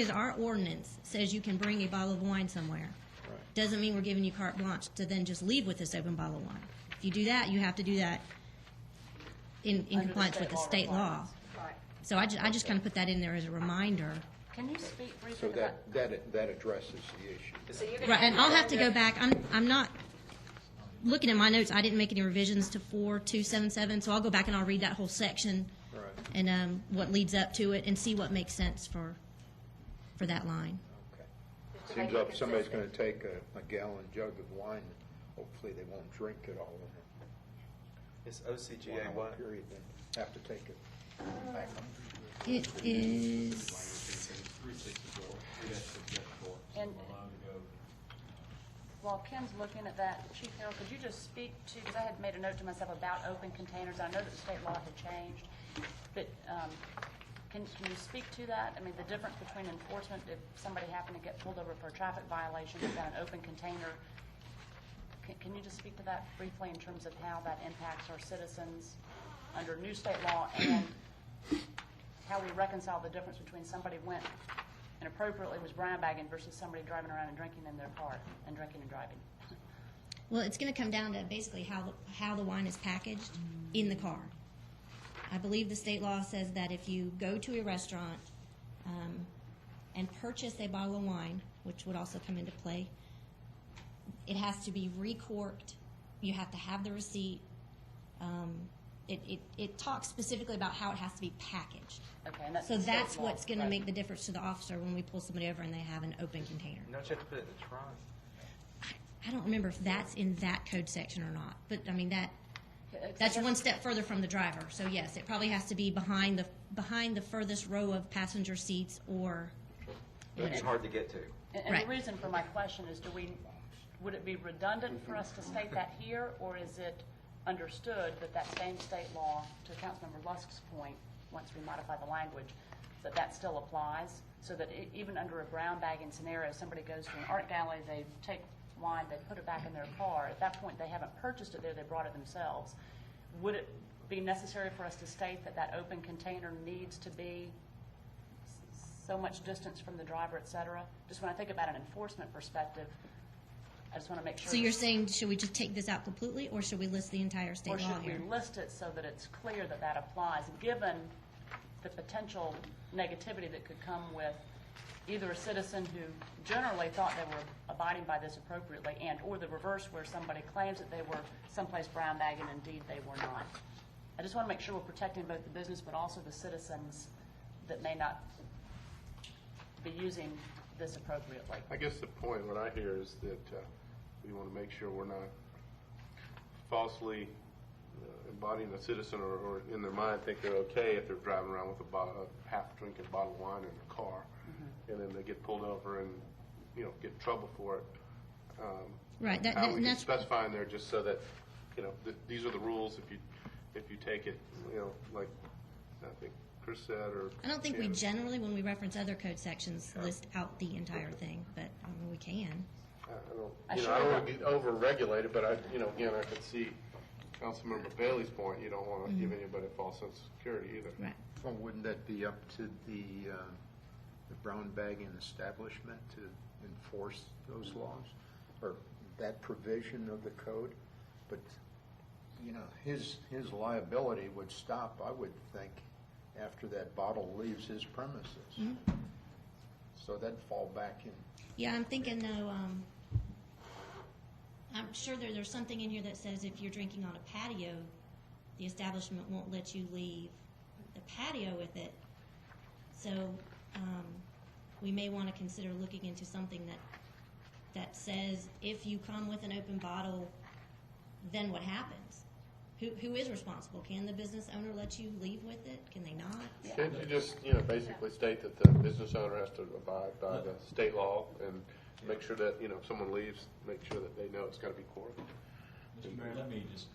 [SPEAKER 12] our ordinance says you can bring a bottle of wine somewhere,
[SPEAKER 3] Right.
[SPEAKER 12] doesn't mean we're giving you carte blanche to then just leave with this open bottle of wine. If you do that, you have to do that in
[SPEAKER 2] Under
[SPEAKER 12] compliance with the state law.
[SPEAKER 2] requirements. Right.
[SPEAKER 12] So I just kind of put that in there as a reminder.
[SPEAKER 2] Can you speak
[SPEAKER 3] So
[SPEAKER 2] briefly to that?
[SPEAKER 3] that addresses the issue.
[SPEAKER 8] So you're gonna
[SPEAKER 12] Right, and I'll have to
[SPEAKER 8] that-
[SPEAKER 12] go back. I'm not looking at my notes. I didn't make any revisions to 4-277, so I'll go back and I'll read that whole section
[SPEAKER 3] Right.
[SPEAKER 12] and what leads up to it and see what makes sense for that line.
[SPEAKER 3] Okay.
[SPEAKER 8] just to
[SPEAKER 3] Seems
[SPEAKER 8] make it
[SPEAKER 3] like somebody's going
[SPEAKER 8] consistent.
[SPEAKER 3] to take a gallon jug of wine. Hopefully they won't drink it all in
[SPEAKER 11] Is
[SPEAKER 3] a
[SPEAKER 11] OCGA
[SPEAKER 3] 1 hour
[SPEAKER 11] what?
[SPEAKER 3] period, then have to take it back.
[SPEAKER 12] It is
[SPEAKER 6] 364.
[SPEAKER 2] And
[SPEAKER 7] Allowed to go.
[SPEAKER 2] while Ken's looking at that, Chief Harrell, could you just speak to, because I had made a note to myself about open containers. I know that the state law had changed, but can you speak to that? I mean, the difference between enforcement, if somebody happened to get pulled over for a traffic violation, they've got an open container, Can you just speak to that briefly in terms of how that impacts our citizens under new state law, and how we reconcile the difference between somebody went and appropriately was brown bagging versus somebody driving around and drinking in their car and drinking and driving?
[SPEAKER 12] Well, it's going to come down to basically how the wine is packaged in the car. I believe the state law says that if you go to a restaurant and purchase a bottle of wine, which would also come into play, it has to be recorked. You have to have the receipt. It talks specifically about how it has to be packaged.
[SPEAKER 2] Okay, and that's
[SPEAKER 12] So
[SPEAKER 2] the state
[SPEAKER 12] that's
[SPEAKER 2] law,
[SPEAKER 12] what's going to
[SPEAKER 2] right.
[SPEAKER 12] make the difference to the officer when we pull somebody over and they have an open container.
[SPEAKER 11] Don't you have to put it in the trunk?
[SPEAKER 12] I don't remember if that's in that code section or not, but I mean that's
[SPEAKER 2] I
[SPEAKER 12] one
[SPEAKER 2] guess-
[SPEAKER 12] step further from the driver. So yes, it probably has to be behind the furthest row of passenger seats, or
[SPEAKER 11] It's hard to get to.
[SPEAKER 2] And
[SPEAKER 12] Right.
[SPEAKER 2] the reason for my question is, would it be redundant for us to state that here, or is it understood that that same state law, to Councilmember Lusk's point, once we modify the language, that still applies, so that even under a brown bagging scenario, somebody goes to an art gallery, they take wine, they put it back in their car, at that point they haven't purchased it there, they brought it themselves. Would it be necessary for us to state that that open container needs to be so much distance from the driver, et cetera? Just when I think about an enforcement perspective, I just want to make sure.
[SPEAKER 12] so you're saying, should we just take this out completely, or should we list the entire state
[SPEAKER 2] Or
[SPEAKER 12] law
[SPEAKER 2] should
[SPEAKER 12] here?
[SPEAKER 2] we list it so that it's clear that that applies, given the potential negativity that could come with either a citizen who generally thought they were abiding by this appropriately, and or the reverse, where somebody claims that they were someplace brown bagging, and indeed they were not. I just want to make sure we're protecting both the business but also the citizens that may not be using this appropriately.
[SPEAKER 10] I guess the point, what I hear is that we want to make sure we're not falsely embodying a citizen or in their mind think they're okay if they're driving around with a half-drinking bottle of wine in their car, and then they get pulled over and, get in trouble for it.
[SPEAKER 12] Right,
[SPEAKER 10] How we
[SPEAKER 12] and
[SPEAKER 10] can
[SPEAKER 12] that's
[SPEAKER 10] specify in there just so that, these are the rules if you take it, like I think Chris said, or.
[SPEAKER 12] I don't think we
[SPEAKER 10] Shannon.
[SPEAKER 12] generally, when we reference other code sections, list out the entire thing, but I mean, we can.
[SPEAKER 10] I don't want to get over-regulated, but again, I could see Councilmember Bailey's point. You don't want to give anybody a false sense of security either.
[SPEAKER 12] Right.
[SPEAKER 3] Well, wouldn't that be up to the brown bagging establishment to enforce those laws, or that provision of the code? But, his liability would stop, I would think, after that bottle leaves his premises. So that'd fall back in.
[SPEAKER 12] Yeah, I'm thinking though, I'm sure there's something in here that says if you're drinking on a patio, the establishment won't let you leave the patio with it. So we may want to consider looking into something that says if you come with an open bottle, then what happens? Who is responsible? Can the business owner let you leave with it? Can they not?
[SPEAKER 10] Can't you just, basically state that the business owner has to abide by the state law and make sure that, if someone leaves, make sure that they know it's got to be corked?
[SPEAKER 7] Mr. Mayor, let me just,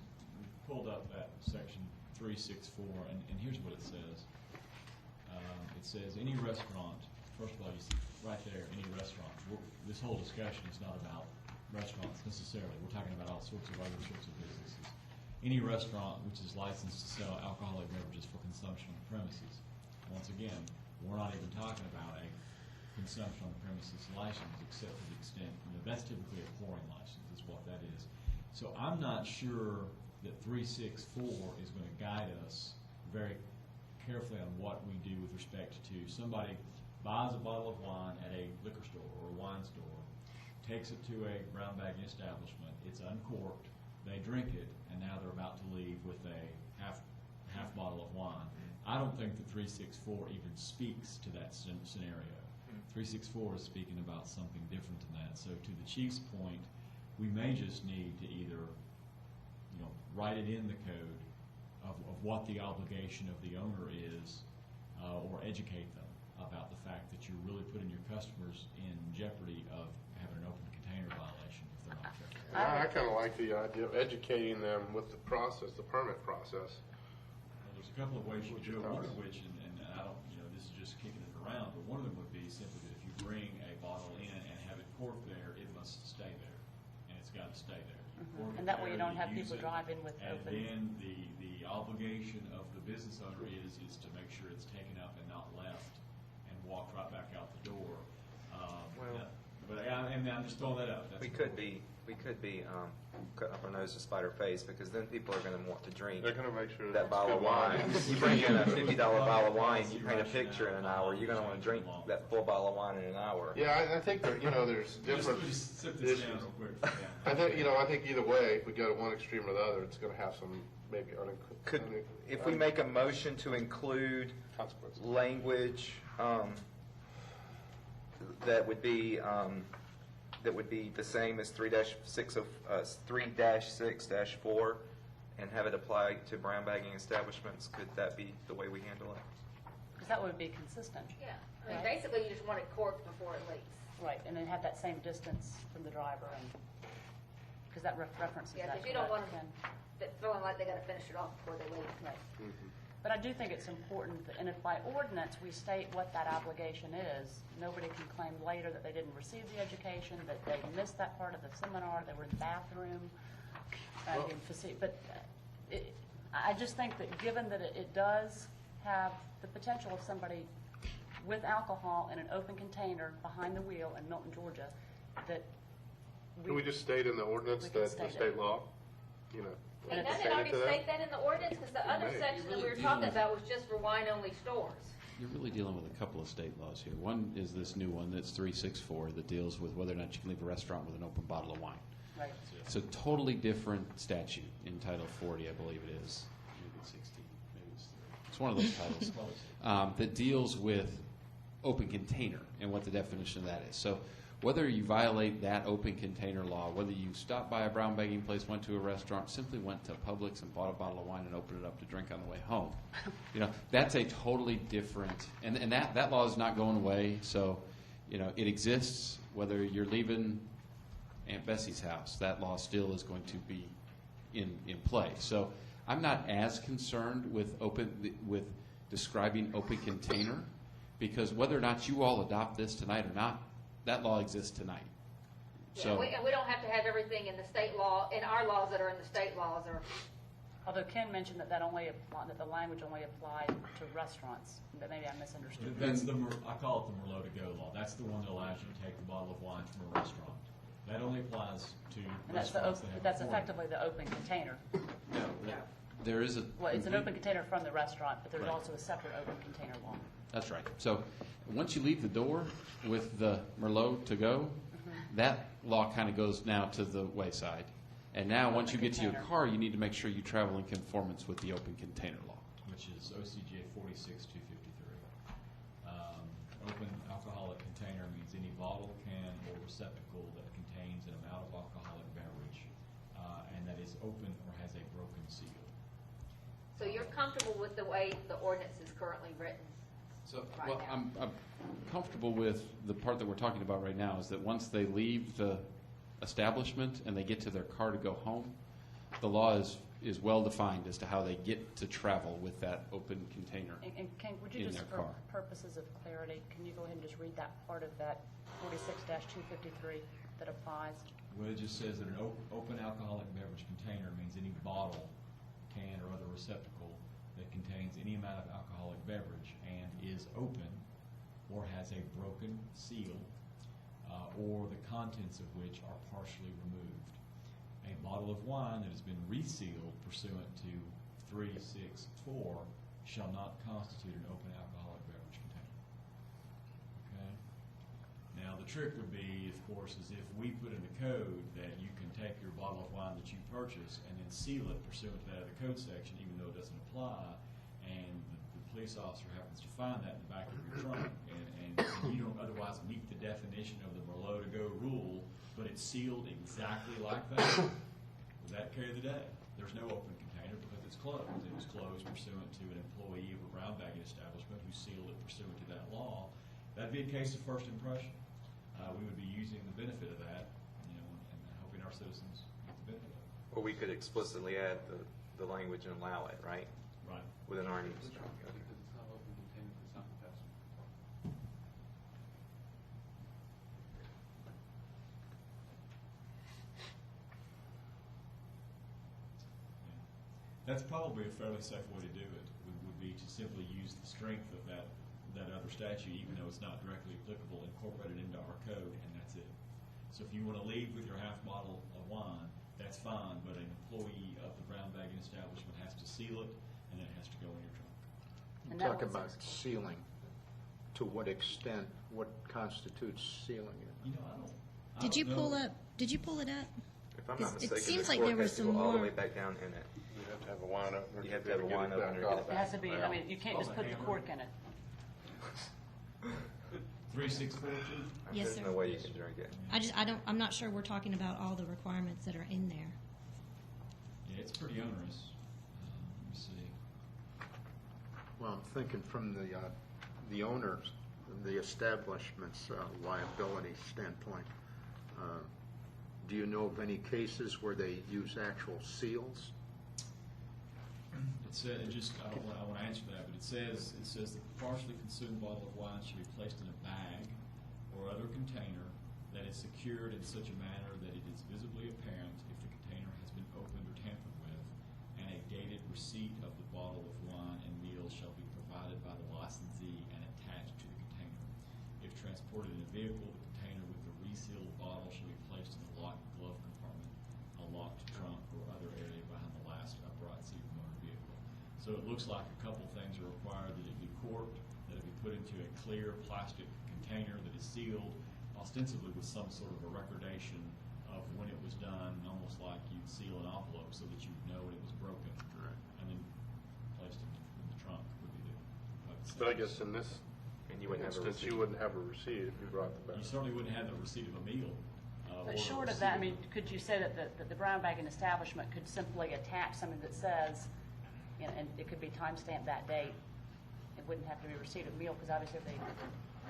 [SPEAKER 7] we pulled up that section 364, and here's what it says. It says, any restaurant, first of all, you see right there, any restaurant. This whole discussion is not about restaurants necessarily. We're talking about all sorts of other sorts of businesses. Any restaurant which is licensed to sell alcoholic beverages for consumption on the premises. Once again, we're not even talking about a consumption on the premises license, except to the extent, that's typically a pouring license is what that is. So I'm not sure that 364 is going to guide us very carefully on what we do with respect to somebody buys a bottle of wine at a liquor store or a wine store, takes it to a brown bagging establishment, it's uncorked, they drink it, and now they're about to leave with a half bottle of wine. I don't think that 364 even speaks to that scenario. 364 is speaking about something different than that. So to the chief's point, we may just need to either, write it in the code of what the obligation of the owner is, or educate them about the fact that you're really putting your customers in jeopardy of having an open container violation if they're not careful.
[SPEAKER 10] I kind of like the idea of educating them with the process, the permit process.
[SPEAKER 7] There's a couple of ways you could do it, one of which, and I don't, this is just kicking it around, but one of them would be simply that if you bring a bottle in and have it corked there, it must stay there, and it's got to stay there. work
[SPEAKER 2] And that way you don't have
[SPEAKER 7] there to use
[SPEAKER 2] people
[SPEAKER 7] it,
[SPEAKER 2] drive in with
[SPEAKER 7] and
[SPEAKER 2] open.
[SPEAKER 7] then the obligation of the business owner is to make sure it's taken up and not left and walked right back out the door.
[SPEAKER 11] Well-
[SPEAKER 7] But I'm just throwing that out. That's
[SPEAKER 11] We could be cutting up our nose to spite our face, because then people are going to want to drink
[SPEAKER 10] They're gonna make sure
[SPEAKER 11] that bottle of wine. You bring in a $50 bottle of wine, you paint a picture in an hour, you're going to want to drink that full bottle of wine in an hour.
[SPEAKER 10] Yeah, I think that, there's different
[SPEAKER 7] Just sip this down
[SPEAKER 10] issues.
[SPEAKER 7] real quick.
[SPEAKER 10] I think either way, if we go to one extreme or the other, it's gonna have some maybe
[SPEAKER 11] If we make a motion to include
[SPEAKER 10] consequences.
[SPEAKER 11] language that would be the same as 3-6-4 and have it apply to brown bagging establishments, could that be the way we handle it?
[SPEAKER 2] Because that would be consistent.
[SPEAKER 8] Yeah, I mean,
[SPEAKER 2] Right.
[SPEAKER 8] basically, you just want it corked before it leaves.
[SPEAKER 2] Right, and then have that same distance from the driver, and, because that references
[SPEAKER 8] Yeah,
[SPEAKER 2] that.
[SPEAKER 8] because you don't want
[SPEAKER 2] correct,
[SPEAKER 8] them feeling like they gotta finish it off before they leave.
[SPEAKER 2] Ken? Right. But I do think it's important, that, and if by ordinance we state what that obligation is, nobody can claim later that they didn't receive the education, that they missed that part of the seminar, they were in the bathroom, but I just think that given that it does have the potential of somebody with alcohol in an open container behind the wheel in Milton, Georgia, that
[SPEAKER 10] Can we just state in the ordinance
[SPEAKER 2] We can
[SPEAKER 10] that the
[SPEAKER 2] state
[SPEAKER 10] state
[SPEAKER 2] it.
[SPEAKER 10] law,
[SPEAKER 8] And
[SPEAKER 2] it's
[SPEAKER 8] doesn't it
[SPEAKER 10] say
[SPEAKER 8] already
[SPEAKER 10] to that?
[SPEAKER 8] state that in the ordinance? Because the other
[SPEAKER 10] may.
[SPEAKER 8] section that we were
[SPEAKER 6] Really
[SPEAKER 8] talking
[SPEAKER 6] dealing
[SPEAKER 8] about was just for wine-only stores.
[SPEAKER 6] You're really dealing with a couple of state laws here. One is this new one that's 364 that deals with whether or not you can leave a restaurant with an open bottle of wine.
[SPEAKER 2] right.
[SPEAKER 6] It's a totally different statute in Title 40, I believe it is. Maybe it's 16, maybe it's 30. It's one of those titles that deals with open container and what the definition of that is. So whether you violate that open container law, whether you stopped by a brown bagging place, went to a restaurant, simply went to Publix and bought a bottle of wine and opened it up to drink on the way home, that's a totally different, and that law is not going away. So, it exists whether you're leaving Aunt Bessie's house. That law still is going to be in play. So I'm not as concerned with describing open container, because whether or not you all adopt this tonight or not, that law exists tonight. So
[SPEAKER 8] And we don't have to have everything in the state law, in our laws that are in the state laws, or,
[SPEAKER 2] Although Ken mentioned that that the language only applied to restaurants, but maybe I misunderstood.
[SPEAKER 7] That's I call it the Merlot-to-go law. That's the one that allows you to take the bottle of wine from a restaurant. That only applies to
[SPEAKER 2] And that's
[SPEAKER 7] restaurants that have
[SPEAKER 2] that's
[SPEAKER 7] a format.
[SPEAKER 2] effectively the open container.
[SPEAKER 6] there is a.
[SPEAKER 2] Well, it's an open container from the restaurant, but there's
[SPEAKER 6] Right.
[SPEAKER 2] also a separate open container law.
[SPEAKER 6] That's right. So once you leave the door with the Merlot to go, that law kind of goes now to the wayside. And now, once you get to your
[SPEAKER 2] Container.
[SPEAKER 6] car, you need to make sure you travel in conformance with the open container law.
[SPEAKER 7] Which is OCGA 46-253. Open alcoholic container means any bottle, can, or receptacle that contains an amount of alcoholic beverage, and that is open or has a broken seal.
[SPEAKER 8] so you're comfortable with the way the ordinance is currently written?
[SPEAKER 6] So,
[SPEAKER 8] Right
[SPEAKER 6] well,
[SPEAKER 8] now.
[SPEAKER 6] I'm comfortable with the part that we're talking about right now, is that once they leave the establishment and they get to their car to go home, the law is well-defined as to how they get to travel with that open container.
[SPEAKER 2] And Ken, would you
[SPEAKER 6] In
[SPEAKER 2] just,
[SPEAKER 6] their
[SPEAKER 2] for
[SPEAKER 6] car.
[SPEAKER 2] purposes of clarity, can you go ahead and just read that part of that 46-253 that applies?
[SPEAKER 7] Well, it just says that an open alcoholic beverage container means any bottle, can, or other receptacle that contains any amount of alcoholic beverage and is open or has a broken seal, or the contents of which are partially removed. A bottle of wine that has been resealed pursuant to 364 shall not constitute an open alcoholic beverage container. Okay? Now, the trick would be, of course, is if we put in the code that you can take your bottle of wine that you purchase and then seal it pursuant to that other code section, even though it doesn't apply, and the police officer happens to find that in the back of your trunk, and you don't otherwise meet the definition of the Merlot-to-go rule, but it's sealed exactly like that, would that carry the day? There's no open container because it's closed. It was closed pursuant to an employee of a brown bagging establishment who sealed it pursuant to that law. That'd be a case of first impression. We would be using the benefit of that, and hoping our citizens get the benefit of it.
[SPEAKER 11] Or we could explicitly add the language and allow it, right?
[SPEAKER 7] Right.
[SPEAKER 11] Within our needs.
[SPEAKER 7] That's probably a fairly safe way to do it, would be to simply use the strength of that other statute, even though it's not directly applicable, incorporate it into our code, and that's it. So if you want to leave with your half bottle of wine, that's fine, but an employee of the brown bagging establishment has to seal it, and then it has to go in your trunk.
[SPEAKER 2] And that
[SPEAKER 3] Talk
[SPEAKER 2] was
[SPEAKER 3] about sealing. To what extent, what constitutes sealing it?
[SPEAKER 7] You know, I don't
[SPEAKER 12] Did you
[SPEAKER 7] know.
[SPEAKER 12] pull up? Did you pull it up?
[SPEAKER 11] If I'm not
[SPEAKER 12] It
[SPEAKER 11] mistaken,
[SPEAKER 12] seems
[SPEAKER 11] the
[SPEAKER 12] like
[SPEAKER 11] cork
[SPEAKER 12] there was
[SPEAKER 11] has to go
[SPEAKER 12] some
[SPEAKER 11] all the
[SPEAKER 12] more-
[SPEAKER 11] way back down in it.
[SPEAKER 10] You have to have a wine opener.
[SPEAKER 11] You have to have a wine opener to get it
[SPEAKER 2] It has to be, I mean, you can't just put the cork in it.
[SPEAKER 7] 3642?
[SPEAKER 12] Yes,
[SPEAKER 11] There's
[SPEAKER 12] sir.
[SPEAKER 11] no way you can drink it.
[SPEAKER 12] I'm not sure we're talking about all the requirements that are in there.
[SPEAKER 7] Yeah, it's pretty onerous. Let me see.
[SPEAKER 3] Well, I'm thinking from the owners, the establishment's liability standpoint. Do you know of any cases where they use actual seals?
[SPEAKER 7] It said, I want to answer that, but it says that the partially consumed bottle of wine should be placed in a bag or other container that is secured in such a manner that it is visibly apparent if the container has been opened or tampered with, and a dated receipt of the bottle of wine and meal shall be provided by the licensee and attached to the container. If transported in a vehicle, the container with the resealed bottle shall be placed in a locked glove compartment, a locked trunk, or other area behind the last upright seat of the motor vehicle. So it looks like a couple things are required: that it be corked, that it be put into a clear plastic container that is sealed, ostensibly with some sort of a recordation of when it was done, almost like you'd seal an envelope so that you know it was broken.
[SPEAKER 3] Right.
[SPEAKER 7] And then placed in the trunk would be the.
[SPEAKER 10] But I guess in this
[SPEAKER 11] And you wouldn't have a
[SPEAKER 10] instance,
[SPEAKER 11] receipt.
[SPEAKER 10] you wouldn't have a receipt if you brought the
[SPEAKER 7] You
[SPEAKER 10] back.
[SPEAKER 7] certainly wouldn't have the receipt of a meal.
[SPEAKER 2] But
[SPEAKER 7] or a
[SPEAKER 2] short of that, I
[SPEAKER 7] receipt.
[SPEAKER 2] mean, could you say that the brown bagging establishment could simply attach something that says, you know, and it could be timestamped that date? It wouldn't have to be a receipt of meal, because obviously they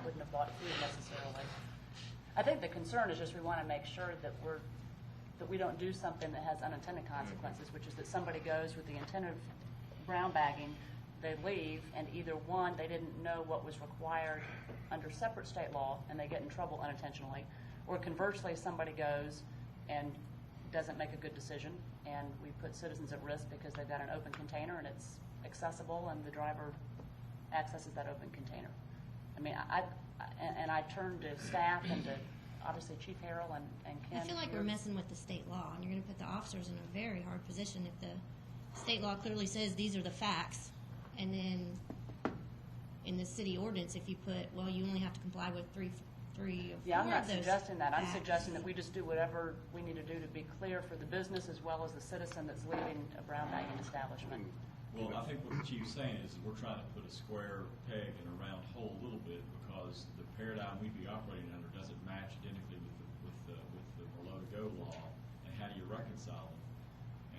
[SPEAKER 2] wouldn't have bought food necessarily. I think the concern is just we want to make sure that we don't do something that has unintended consequences, which is that somebody goes with the intent of brown bagging, they leave, and either one, they didn't know what was required under separate state law, and they get in trouble unintentionally, or conversely, somebody goes and doesn't make a good decision, and we put citizens at risk because they've got an open container and it's accessible, and the driver accesses that open container. I mean, I turn to staff and to, obviously, Chief Harrell and Ken.
[SPEAKER 12] I feel like we're messing with the state law, and you're going to put the officers in a very hard position if the state law clearly says these are the facts, and then in the city ordinance, if you put, well, you only have to comply with three or
[SPEAKER 2] Yeah, I'm
[SPEAKER 12] four
[SPEAKER 2] not
[SPEAKER 12] of those
[SPEAKER 2] suggesting that. I'm
[SPEAKER 12] facts.
[SPEAKER 2] suggesting that we just do whatever we need to do to be clear for the business as well as the citizen that's leaving a brown bagging establishment.
[SPEAKER 7] Well, I think what the chief's saying is we're trying to put a square peg in a round hole a little bit, because the paradigm we'd be operating under doesn't match identically with the below to go law, and how do you reconcile them?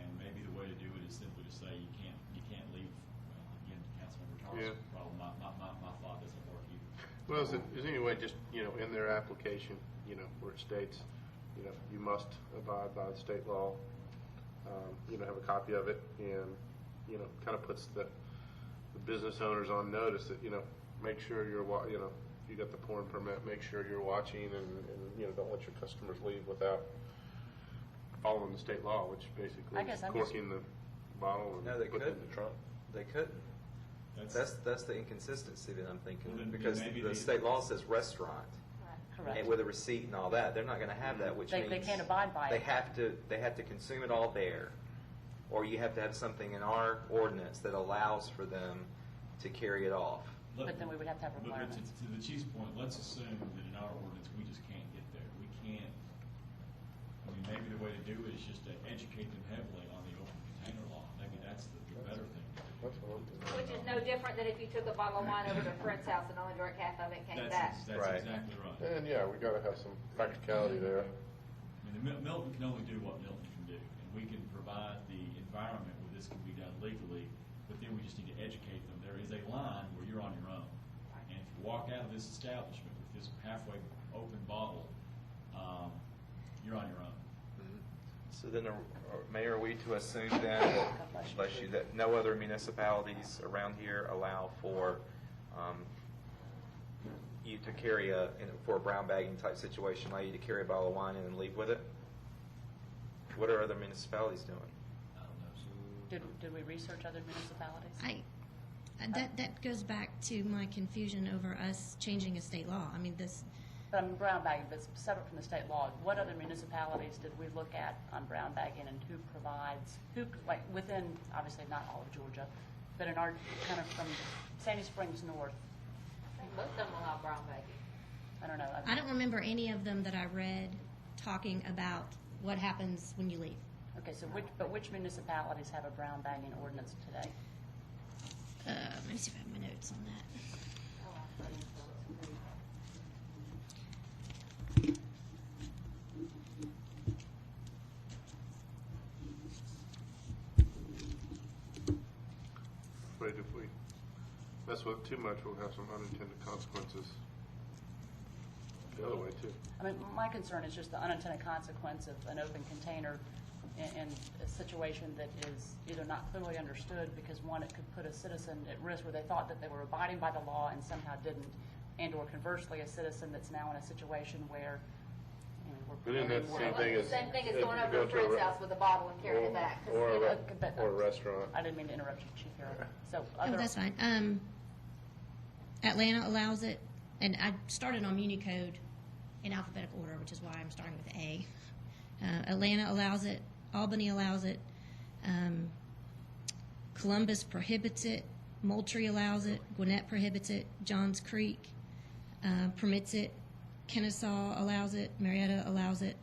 [SPEAKER 7] And maybe the way to do it is simply to say you can't leave. Well, again, Councilmember Tarr's problem. My thought doesn't work either.
[SPEAKER 10] Well, is there any way just, in their application, where it states, you must abide by the state law, have a copy of it, and, kind of puts the business owners on notice that, make sure you're, if you got the porn permit, make sure you're watching and don't let your customers leave without following the state law, which basically
[SPEAKER 2] I guess
[SPEAKER 10] is
[SPEAKER 2] I'm
[SPEAKER 10] corking the bottle and
[SPEAKER 11] No, they
[SPEAKER 10] putting it in
[SPEAKER 11] couldn't.
[SPEAKER 10] the trunk.
[SPEAKER 11] They couldn't.
[SPEAKER 7] That's
[SPEAKER 11] That's the inconsistency that I'm thinking,
[SPEAKER 7] Well, then
[SPEAKER 11] because
[SPEAKER 7] maybe
[SPEAKER 11] the
[SPEAKER 7] they-
[SPEAKER 11] state law says restaurant.
[SPEAKER 2] Correct.
[SPEAKER 11] And with a receipt and all that, they're not going to have that, which
[SPEAKER 2] They
[SPEAKER 11] means
[SPEAKER 2] can't abide by
[SPEAKER 11] they
[SPEAKER 2] it.
[SPEAKER 11] have to consume it all there, or you have to have something in our ordinance that allows for them to carry it off.
[SPEAKER 2] But then we would have to have
[SPEAKER 7] But
[SPEAKER 2] requirements.
[SPEAKER 7] to the chief's point, let's assume that in our ordinance, we just can't get there. We can't, maybe the way to do it is just to educate them heavily on the open container law. Maybe that's the better thing to do.
[SPEAKER 8] Which is no different than if you took a bottle of wine over to a friend's house and only drank half of it and came back.
[SPEAKER 7] That's
[SPEAKER 11] Right.
[SPEAKER 7] exactly right.
[SPEAKER 10] And, we got to have some practicality there.
[SPEAKER 7] Milton can only do what Milton can do, and we can provide the environment where this can be done legally, but then we just need to educate them. There is a line where you're on your own, and if you walk out of this establishment with this halfway open bottle, you're on your own.
[SPEAKER 11] So then, Mayor, are we to assume then that, bless you, that no other municipalities around here allow for you to carry for a brown bagging type situation, allow you to carry a bottle of wine in and leave with it? What are other municipalities doing?
[SPEAKER 7] I don't know.
[SPEAKER 2] Did we research other municipalities?
[SPEAKER 12] That goes back to my confusion over us changing a state law. I mean, this,
[SPEAKER 2] But on brown bagging, that's separate from the state law. What other municipalities did we look at on brown bagging, and who provides, like, within, obviously not all of Georgia, but in our, kind of from Sandy Springs north?
[SPEAKER 8] Most of them will have brown bagging.
[SPEAKER 2] I don't know.
[SPEAKER 12] I don't remember any of them that I read talking about what happens when you leave.
[SPEAKER 2] Okay, so which municipalities have a brown bagging ordinance today?
[SPEAKER 12] Let me see if I have my notes on that.
[SPEAKER 10] Afraid if we mess with it too much, we'll have some unintended consequences the other way too.
[SPEAKER 2] I mean, my concern is just the unintended consequence of an open container in a situation that is either not clearly understood, because one, it could put a citizen at risk where they thought that they were abiding by the law and somehow didn't, and or conversely, a citizen that's now in a situation where, you know,
[SPEAKER 10] But isn't that the same thing as?
[SPEAKER 8] Same thing as going over to a friend's house with a bottle and carrying it back. 'cause,
[SPEAKER 10] Or
[SPEAKER 8] you know,
[SPEAKER 10] or a restaurant.
[SPEAKER 2] I didn't mean to interrupt you, Chief Harrell. So
[SPEAKER 12] Oh,
[SPEAKER 2] other,
[SPEAKER 12] that's fine. Atlanta allows it, and I started on Muni Code in alphabetical order, which is why I'm starting with A. Atlanta allows it. Albany allows it. Columbus prohibits it. Moultrie allows it. Gwinnett prohibits it. Johns Creek permits it. Kennesaw allows it. Marietta allows it.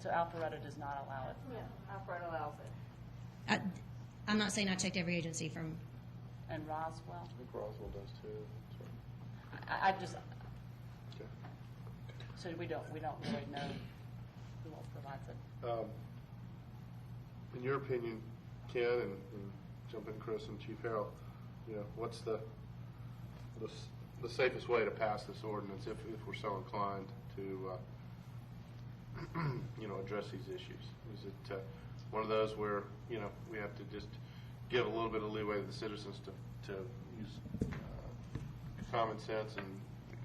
[SPEAKER 2] so Alpharetta does not allow it.
[SPEAKER 8] Yeah, Alfred allows it.
[SPEAKER 12] I'm not saying I checked every agency from.
[SPEAKER 2] And Roswell?
[SPEAKER 10] I think Roswell does too.
[SPEAKER 2] I just,
[SPEAKER 10] Okay.
[SPEAKER 2] so we don't really know who else provides it.
[SPEAKER 10] In your opinion, Ken, and jump in, Chris and Chief Harrell, you know, what's the safest way to pass this ordinance if we're so inclined to, you know, address these issues? Is it one of those where, you know, we have to just give a little bit of leeway to the citizens to use common sense and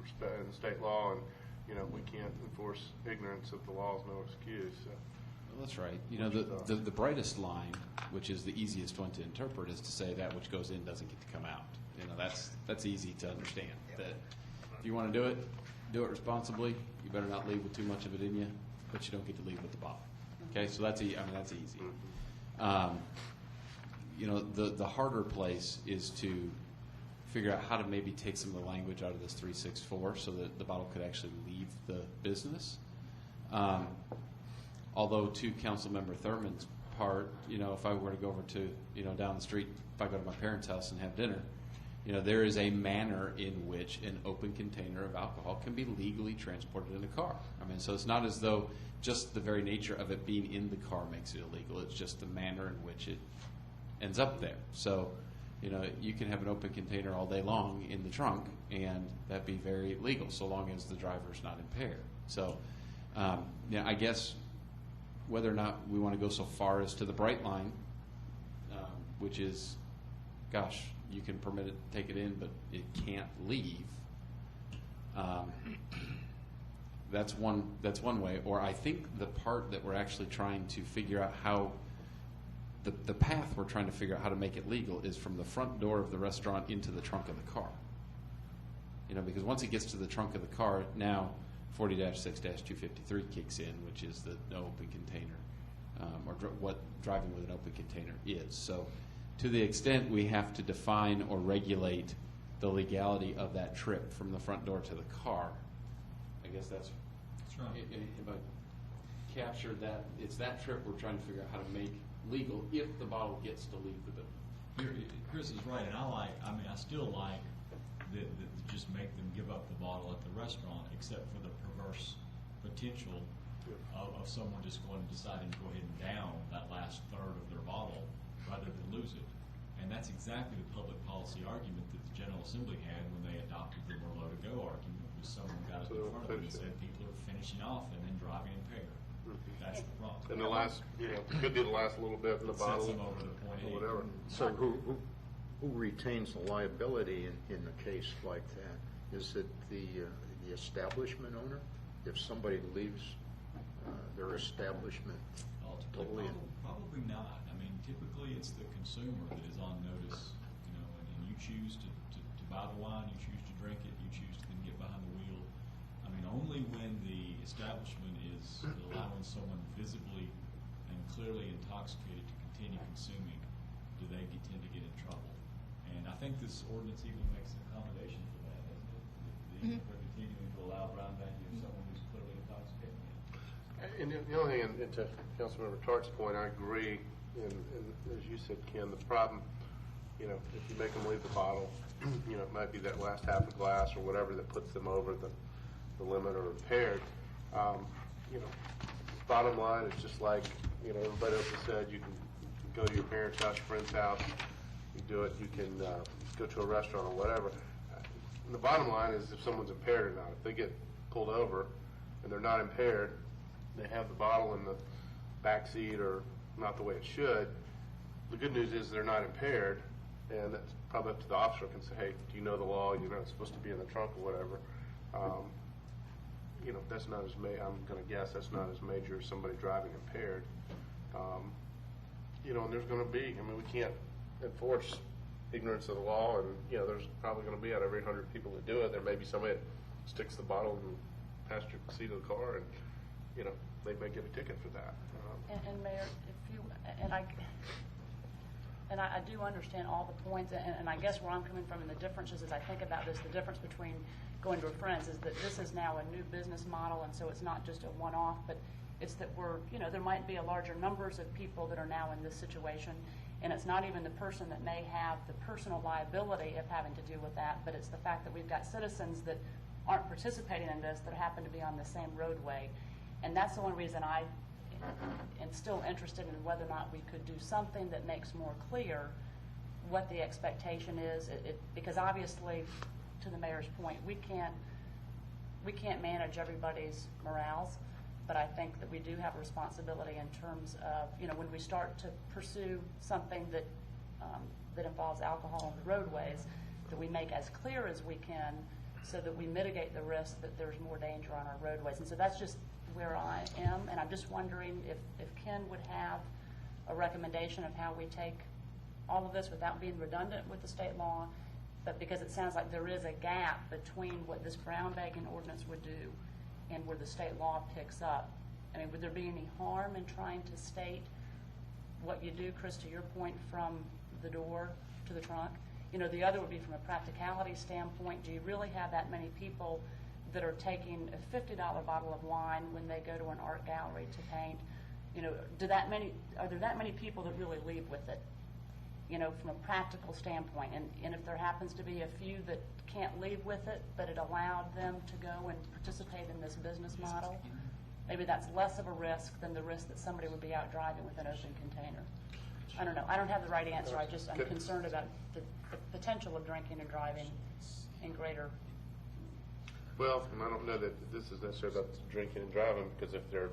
[SPEAKER 10] respect in the state law, and, you know, we can't enforce ignorance of the law is no excuse.
[SPEAKER 6] Well, that's right. You know, the brightest line, which is the easiest one to interpret, is to say that which goes in doesn't get to come out. You know, that's easy to understand. That if you want to do it responsibly. You better not leave with too much of it in you, but you don't get to leave with the bottle. Okay, so that's easy. You know, the harder place is to figure out how to maybe take some of the language out of this 364 so that the bottle could actually leave the business. Although to Councilmember Thurman's part, you know, if I were to go over to, you know, down the street, if I go to my parents' house and have dinner, you know, there is a manner in which an open container of alcohol can be legally transported in a car. I mean, so it's not as though just the very nature of it being in the car makes it illegal. It's just the manner in which it ends up there. So, you know, you can have an open container all day long in the trunk, and that'd be very legal, so long as the driver's not impaired. So, you know, I guess whether or not we want to go so far as to the bright line, which is, gosh, you can permit it, take it in, but it can't leave. That's one way. Or I think the part that we're actually trying to figure out how the path we're trying to figure out how to make it legal is from the front door of the restaurant into the trunk of the car. You know, because once it gets to the trunk of the car, now 40-6-253 kicks in, which is the no open container, or what driving with an open container is. So to the extent we have to define or regulate the legality of that trip from the front door to the car, I guess that's right. If I capture that, it's that trip we're trying to figure out how to make legal if the bottle gets to leave the building.
[SPEAKER 13] Chris is right, and I still like that just make them give up the bottle at the restaurant, except for the perverse potential of someone just going and deciding to go ahead and down that last third of their bottle rather than lose it. And that's exactly the public policy argument that the General Assembly had when they adopted the more low-to-go argument, was someone got up in front of them and said people are finishing off and then driving impaired. That's the problem.
[SPEAKER 10] And the last, you know, could be the last little bit in the bottle,
[SPEAKER 13] Sets them over the point
[SPEAKER 10] or whatever.
[SPEAKER 3] So who retains the liability in a case like that? Is it the establishment owner? If somebody leaves their establishment
[SPEAKER 10] totally.
[SPEAKER 13] Probably not. I mean, typically it's the consumer that is on notice, you know, and you choose to buy the wine, you choose to drink it, you choose to then get behind the wheel. I mean, only when the establishment is allowing someone visibly and clearly intoxicated to continue consuming do they tend to get in trouble. And I think this ordinance even makes an accommodation for that, doesn't it? For continuing to allow brown bagging of someone who's clearly intoxicated.
[SPEAKER 10] And the only thing, and to Councilmember Tartt's point, I agree, and as you said, Ken, the problem, you know, if you make them leave the bottle, you know, it might be that last half a glass or whatever that puts them over the limit or impaired. You know, bottom line, it's just like, you know, everybody else has said, you can go to your parents' house, your friend's house, you do it, you can go to a restaurant or whatever. And the bottom line is if someone's impaired or not. If they get pulled over and they're not impaired, they have the bottle in the back seat or not the way it should, the good news is they're not impaired, and that's probably up to the officer can say, hey, do you know the law? You're not supposed to be in the trunk or whatever. You know, that's not as I'm going to guess that's not as major as somebody driving impaired. You know, and there's going to be, I mean, we can't enforce ignorance of the law, and, you know, there's probably going to be out of every 100 people that do it, there may be somebody that sticks the bottle in the passenger seat of the car, and, you know, they may get a ticket for that.
[SPEAKER 2] And Mayor, if you, and I do understand all the points, and I guess where I'm coming from and the differences as I think about this, the difference between going to a friend's is that this is now a new business model, and so it's not just a one-off, but it's that we're, you know, there might be a larger numbers of people that are now in this situation, and it's not even the person that may have the personal liability of having to deal with that, but it's the fact that we've got citizens that aren't participating in this that happen to be on the same roadway. And that's the one reason I am still interested in whether or not we could do something that makes more clear what the expectation is. Because obviously, to the mayor's point, we can't manage everybody's morals, but I think that we do have a responsibility in terms of, you know, when we start to pursue something that that involves alcohol on the roadways, that we make as clear as we can so that we mitigate the risk that there's more danger on our roadways. And so that's just where I am, and I'm just wondering if Ken would have a recommendation of how we take all of this without being redundant with the state law, but because it sounds like there is a gap between what this brown bagging ordinance would do and where the state law picks up. I mean, would there be any harm in trying to state what you do, Chris, to your point, from the door to the trunk? You know, the other would be from a practicality standpoint. Do you really have that many people that are taking a $50 bottle of wine when they go to an art gallery to paint? You know, are there that many people that really leave with it, you know, from a practical standpoint? And if there happens to be a few that can't leave with it, but it allowed them to go and participate in this business model, maybe that's less of a risk than the risk that somebody would be out driving with an open container. I don't know. I don't have the right answer. I'm concerned about the potential of drinking and driving in greater.
[SPEAKER 10] Well, and I don't know that this is necessarily about drinking and driving, because if they're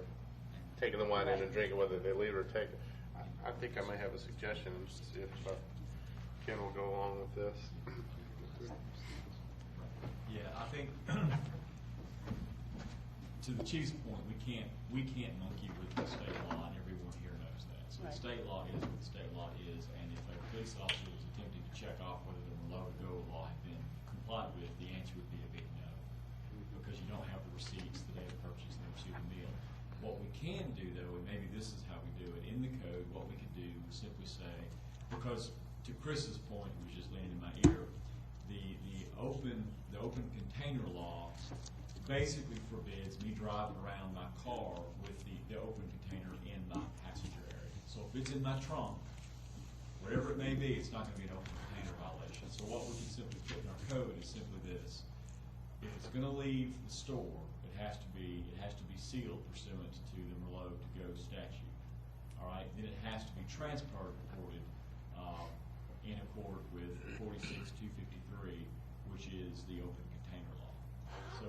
[SPEAKER 10] taking the wine in and drinking, whether they leave or take it, I think I may have a suggestion, and see if Ken will go along with this.
[SPEAKER 13] Yeah, I think to the chief's point, we can't monkey with the state law, and everyone here knows that. So the state law is what the state law is, and if a police officer was attempting to check off whether the Merlot-to-go law had been complied with, the answer would be a big no, because you don't have the receipts the day of purchase and the receipt of the meal. What we can do, though, and maybe this is how we do it, in the code, what we could do is simply say, because to Chris's point, which is leaning in my ear, the open container law basically forbids me driving around my car with the open container in my passenger area. So if it's in my trunk, whatever it may be, it's not going to be an open container violation. So what we can simply put in our code is simply this: if it's going to leave the store, it has to be sealed pursuant to the Merlot-to-go statute. All right, then it has to be transported in accord with 46-253, which is the open container law. So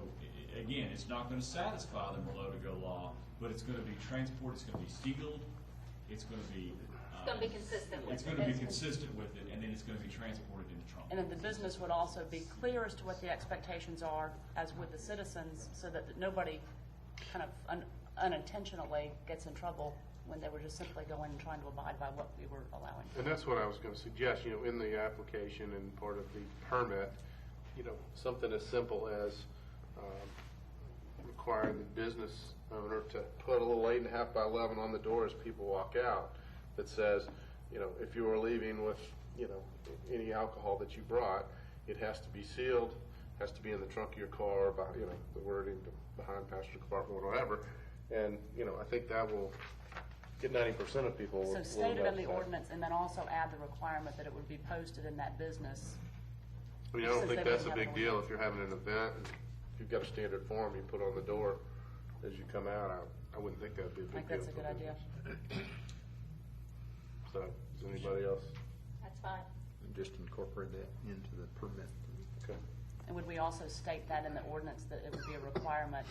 [SPEAKER 13] again, it's not going to satisfy the Merlot-to-go law, but it's going to be transported. It's going to be sealed. It's going to be.
[SPEAKER 8] It's going to be consistent with it.
[SPEAKER 13] It's going to be consistent with it, and then it's going to be transported in the trunk.
[SPEAKER 2] And then the business would also be clear as to what the expectations are, as with the citizens, so that nobody kind of unintentionally gets in trouble when they were just simply going and trying to abide by what we were allowing.
[SPEAKER 10] And that's what I was going to suggest, in the application and part of the permit, something as simple as requiring the business owner to put a little 8.5 by 11 on the door as people walk out that says, if you are leaving with, any alcohol that you brought, it has to be sealed, has to be in the trunk of your car, by, the wording behind passenger compartment or whatever. And, I think that will get 90% of people.
[SPEAKER 2] So
[SPEAKER 10] will
[SPEAKER 2] state it in
[SPEAKER 10] notice
[SPEAKER 2] the
[SPEAKER 10] that.
[SPEAKER 2] ordinance, and then also add the requirement that it would be posted in that business.
[SPEAKER 10] I mean, I don't
[SPEAKER 2] Since
[SPEAKER 10] think
[SPEAKER 2] they
[SPEAKER 10] that's a
[SPEAKER 2] wouldn't have
[SPEAKER 10] big
[SPEAKER 2] an
[SPEAKER 10] deal
[SPEAKER 2] ordinance.
[SPEAKER 10] if you're having an event, and if you've got a standard form you put on the door as you come out, I wouldn't think that'd be a
[SPEAKER 2] I
[SPEAKER 10] big
[SPEAKER 2] think
[SPEAKER 10] deal.
[SPEAKER 2] that's a
[SPEAKER 10] for
[SPEAKER 2] good idea.
[SPEAKER 10] business. So, does anybody else?
[SPEAKER 8] That's fine.
[SPEAKER 3] And just incorporate that into the permit.
[SPEAKER 10] Okay.
[SPEAKER 2] And would we also state that in the ordinance, that it would be a requirement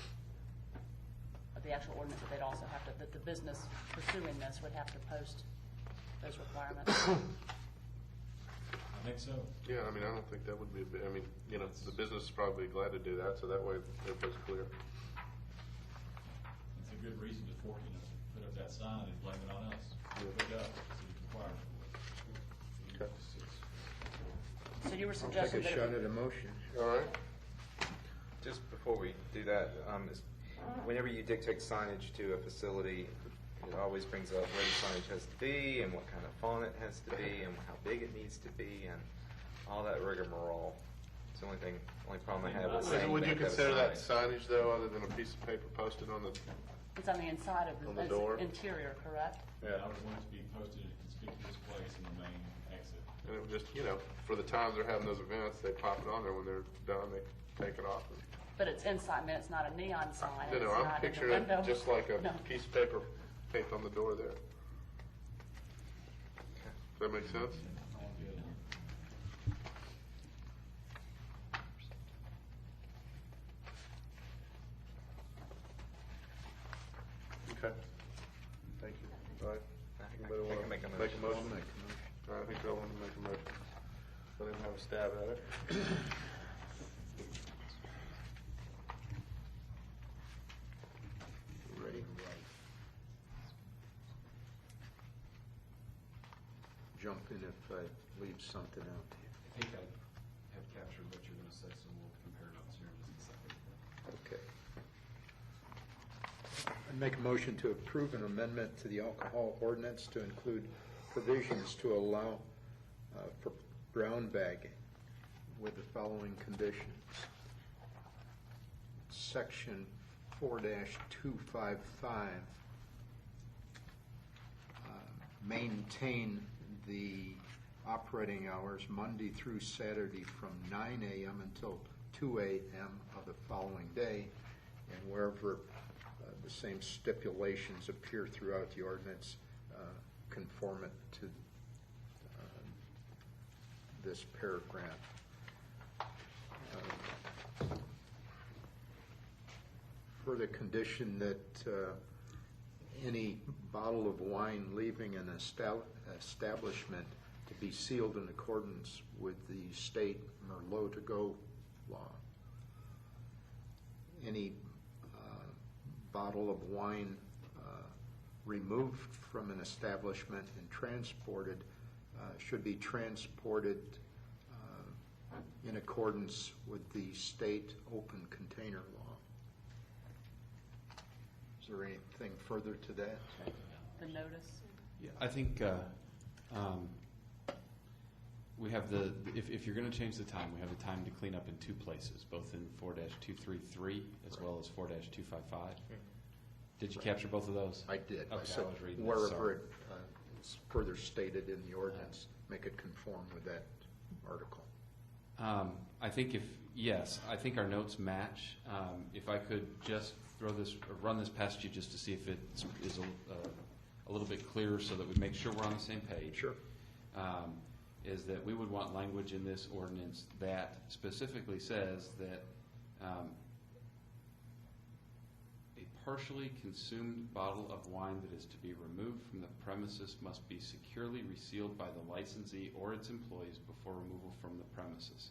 [SPEAKER 2] of the actual ordinance, that they'd also have to, that the business pursuing this would have to post those requirements?
[SPEAKER 13] I think so.
[SPEAKER 10] Yeah, I mean, I don't think that would be a big, I mean, the business is probably glad to do that, so that way everybody's clear.
[SPEAKER 13] It's a good reason to put up that sign and blame it on us. Put it up, it's a requirement.
[SPEAKER 10] Okay.
[SPEAKER 2] So you were
[SPEAKER 3] I'll
[SPEAKER 2] suggesting
[SPEAKER 3] take a
[SPEAKER 2] that
[SPEAKER 3] shot
[SPEAKER 2] it
[SPEAKER 3] at a motion.
[SPEAKER 10] All right?
[SPEAKER 11] Just before we do that, whenever you dictate signage to a facility, it always brings up where the signage has to be and what kind of font it has to be and how big it needs to be and all that rigmarole. It's the only problem I have with saying
[SPEAKER 10] Would you
[SPEAKER 11] make that a
[SPEAKER 10] consider that
[SPEAKER 11] sign.
[SPEAKER 10] signage, though, other than a piece of paper posted on the,
[SPEAKER 2] it's on the inside of
[SPEAKER 10] On the
[SPEAKER 2] it's
[SPEAKER 10] door?
[SPEAKER 2] interior, correct?
[SPEAKER 10] yeah,
[SPEAKER 13] I would want it to be posted at a conspicuous place in the main exit.
[SPEAKER 10] and it would just, for the times they're having those events, they pop it on there. When they're done, they take it off.
[SPEAKER 2] But it's inside, I mean, it's not a neon sign.
[SPEAKER 10] No,
[SPEAKER 2] It's
[SPEAKER 10] I'm
[SPEAKER 2] not in the
[SPEAKER 10] picturing it
[SPEAKER 2] window.
[SPEAKER 10] just like a
[SPEAKER 2] No.
[SPEAKER 10] piece of paper taped on the door there. Does that make sense?
[SPEAKER 13] All good.
[SPEAKER 10] Okay. Thank you. All right. Anybody
[SPEAKER 11] I
[SPEAKER 10] want
[SPEAKER 11] can
[SPEAKER 10] to
[SPEAKER 11] make a
[SPEAKER 10] make a
[SPEAKER 11] motion.
[SPEAKER 10] motion? All right, I think I want to make a motion. Let him have a stab at it.
[SPEAKER 3] Ready? Jump in if I leave something out.
[SPEAKER 6] I think I have captured what you're going to say, so we'll compare notes here in just a second.
[SPEAKER 3] Okay. I make a motion to approve an amendment to the alcohol ordinance to include provisions to allow for brown bagging with the following conditions. Section 4-255, maintain the operating hours Monday through Saturday from 9 a.m. until 2 a.m. of the following day, and wherever the same stipulations appear throughout the ordinance, conform it to this paragraph. For the condition that any bottle of wine leaving an establishment to be sealed in accordance with the state Merlot to go law. Any bottle of wine removed from an establishment and transported should be transported in accordance with the state open container law. Is there anything further to that?
[SPEAKER 2] The notice.
[SPEAKER 6] Yeah, I think we have if you're going to change the time, we have the time to clean up in two places, both in 4-233 as well as 4-255. Did you capture both of those?
[SPEAKER 3] I did.
[SPEAKER 6] Okay,
[SPEAKER 3] I said
[SPEAKER 6] I was reading this,
[SPEAKER 3] wherever
[SPEAKER 6] sorry.
[SPEAKER 3] it is further stated in the ordinance, make it conform with that article.
[SPEAKER 6] I think I think our notes match. If I could just run this past you just to see if it is a little bit clearer so that we make sure we're on the same page.
[SPEAKER 3] Sure.
[SPEAKER 6] Is that we would want language in this ordinance that specifically says that a partially consumed bottle of wine that is to be removed from the premises must be securely resealed by the licensee or its employees before removal from the premises.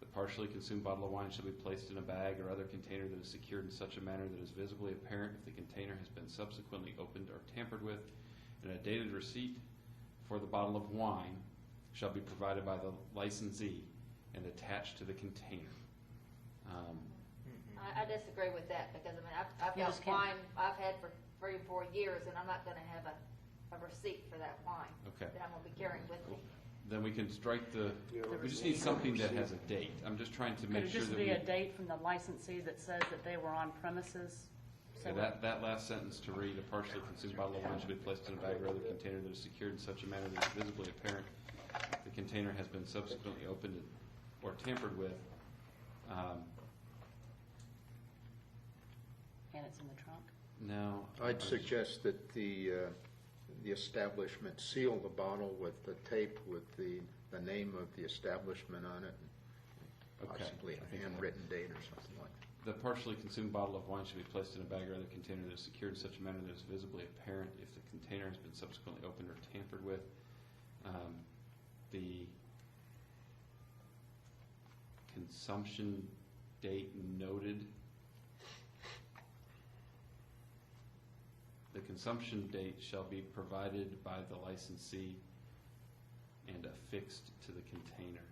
[SPEAKER 6] The partially consumed bottle of wine shall be placed in a bag or other container that is secured in such a manner that is visibly apparent if the container has been subsequently opened or tampered with, and a dated receipt for the bottle of wine shall be provided by the licensee and attached to the container.
[SPEAKER 8] I disagree with that, because, I mean, I've
[SPEAKER 2] You
[SPEAKER 8] got
[SPEAKER 2] just can't-
[SPEAKER 8] wine I've had for 3 or 4 years, and I'm not gonna have a receipt for that wine.
[SPEAKER 6] Okay.
[SPEAKER 8] That I'm gonna be carrying with me.
[SPEAKER 6] Then we can strike the,
[SPEAKER 10] Yeah,
[SPEAKER 6] we just need something that has a date. I'm just trying to
[SPEAKER 2] Could
[SPEAKER 6] make
[SPEAKER 2] it
[SPEAKER 6] sure
[SPEAKER 2] just
[SPEAKER 6] that
[SPEAKER 2] be
[SPEAKER 6] we.
[SPEAKER 2] a date from the licensee that says that they were on premises? So
[SPEAKER 6] Okay, that last sentence to read, a partially consumed bottle of wine should be placed in a bag or other container that is secured in such a manner that is visibly apparent the container has been subsequently opened or tampered with.
[SPEAKER 2] And it's in the trunk?
[SPEAKER 6] No.
[SPEAKER 3] I'd suggest that the establishment seal the bottle with the tape with the name of the establishment on it, and
[SPEAKER 6] Okay.
[SPEAKER 3] possibly
[SPEAKER 6] I
[SPEAKER 3] a
[SPEAKER 6] think
[SPEAKER 3] handwritten date or something like that.
[SPEAKER 6] The partially consumed bottle of wine should be placed in a bag or other container that is secured in such a manner that is visibly apparent if the container has been subsequently opened or tampered with. The consumption date noted. The consumption date shall be provided by the licensee and affixed to the container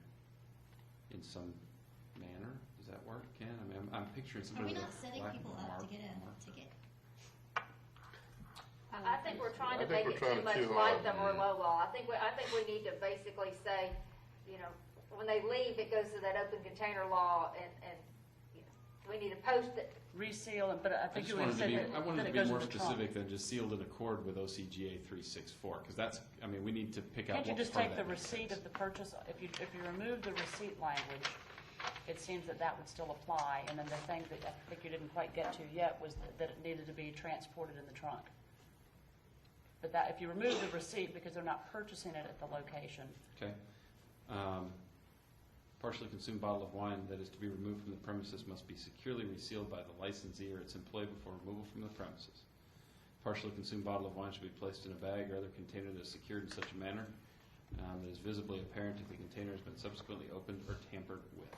[SPEAKER 6] in some manner. Does that work, Ken? I mean, I'm picturing
[SPEAKER 12] Are
[SPEAKER 6] something
[SPEAKER 12] we
[SPEAKER 6] with
[SPEAKER 12] not
[SPEAKER 6] a
[SPEAKER 12] setting
[SPEAKER 6] black
[SPEAKER 12] people up
[SPEAKER 6] mark-
[SPEAKER 12] to get
[SPEAKER 6] mark.
[SPEAKER 12] a ticket?
[SPEAKER 8] I think we're trying
[SPEAKER 10] I
[SPEAKER 8] to
[SPEAKER 10] think
[SPEAKER 8] make
[SPEAKER 10] we're
[SPEAKER 8] it too
[SPEAKER 10] trying
[SPEAKER 8] much
[SPEAKER 10] too
[SPEAKER 8] like
[SPEAKER 10] hard.
[SPEAKER 8] the Merlot law. I think we need to basically say, you know, when they leave, it goes to that open container law, and you know, we need to post it.
[SPEAKER 2] Reseal, but I
[SPEAKER 6] I
[SPEAKER 2] think
[SPEAKER 6] just
[SPEAKER 2] you would
[SPEAKER 6] wanted to
[SPEAKER 2] say
[SPEAKER 6] be,
[SPEAKER 2] that
[SPEAKER 6] I wanted
[SPEAKER 2] that
[SPEAKER 6] to
[SPEAKER 2] it
[SPEAKER 6] be
[SPEAKER 2] goes in
[SPEAKER 6] more
[SPEAKER 2] the trunk.
[SPEAKER 6] specific than just sealed in accord with OCGA 364, because that's, I mean, we need to pick out
[SPEAKER 2] Can't you
[SPEAKER 6] what
[SPEAKER 2] just
[SPEAKER 6] part
[SPEAKER 2] take
[SPEAKER 6] of
[SPEAKER 2] the
[SPEAKER 6] that makes
[SPEAKER 2] receipt
[SPEAKER 6] sense.
[SPEAKER 2] of the purchase, if you remove the receipt language, it seems that that would still apply, and then the thing that I think you didn't quite get to yet was that it needed to be transported in the trunk. But that, if you remove the receipt because they're not purchasing it at the location,
[SPEAKER 6] Okay. Partially consumed bottle of wine that is to be removed from the premises must be securely resealed by the licensee or its employee before removal from the premises. Partially consumed bottle of wine should be placed in a bag or other container that is secured in such a manner that is visibly apparent if the container has been subsequently opened or tampered with.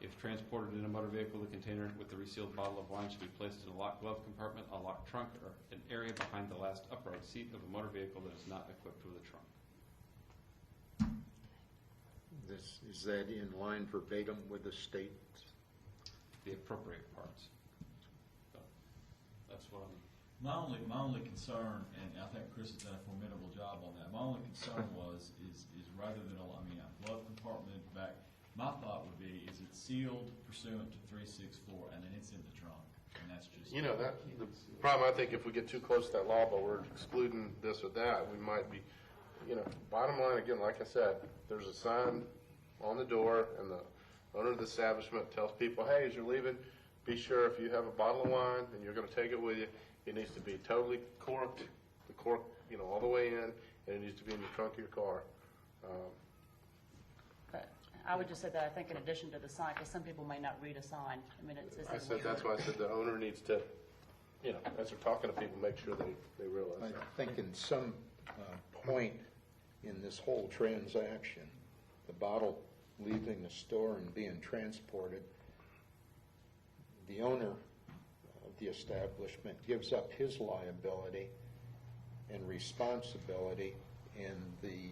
[SPEAKER 6] If transported in a motor vehicle, the container with the resealed bottle of wine should be placed in a locked glove compartment, a locked trunk, or an area behind the last upright seat of a motor vehicle that is not equipped with a trunk.
[SPEAKER 3] Is that in line verbatim with the state?
[SPEAKER 6] The appropriate parts. So, that's what I'm.
[SPEAKER 13] My only concern, and I think Chris has done a formidable job on that, my only concern is rather than, a glove compartment back, my thought would be, is it sealed pursuant to 364, and then it's in the trunk, and that's just.
[SPEAKER 10] You know, that, the problem, I think, if we get too close to that law, but we're excluding this or that, we might be, you know, bottom line, again, like I said, there's a sign on the door, and the owner of the establishment tells people, hey, as you're leaving, be sure if you have a bottle of wine and you're going to take it with you, it needs to be totally corked, the cork, you know, all the way in, and it needs to be in your trunk of your car.
[SPEAKER 2] but I would just say that I think in addition to the sign, because some people may not read a sign, I mean, it's.
[SPEAKER 10] I said, that's why I said the owner needs to, you know, as they're talking to people, make sure they realize
[SPEAKER 3] I
[SPEAKER 10] that.
[SPEAKER 3] think in some point in this whole transaction, the bottle leaving the store and being transported, the owner of the establishment gives up his liability and responsibility, and the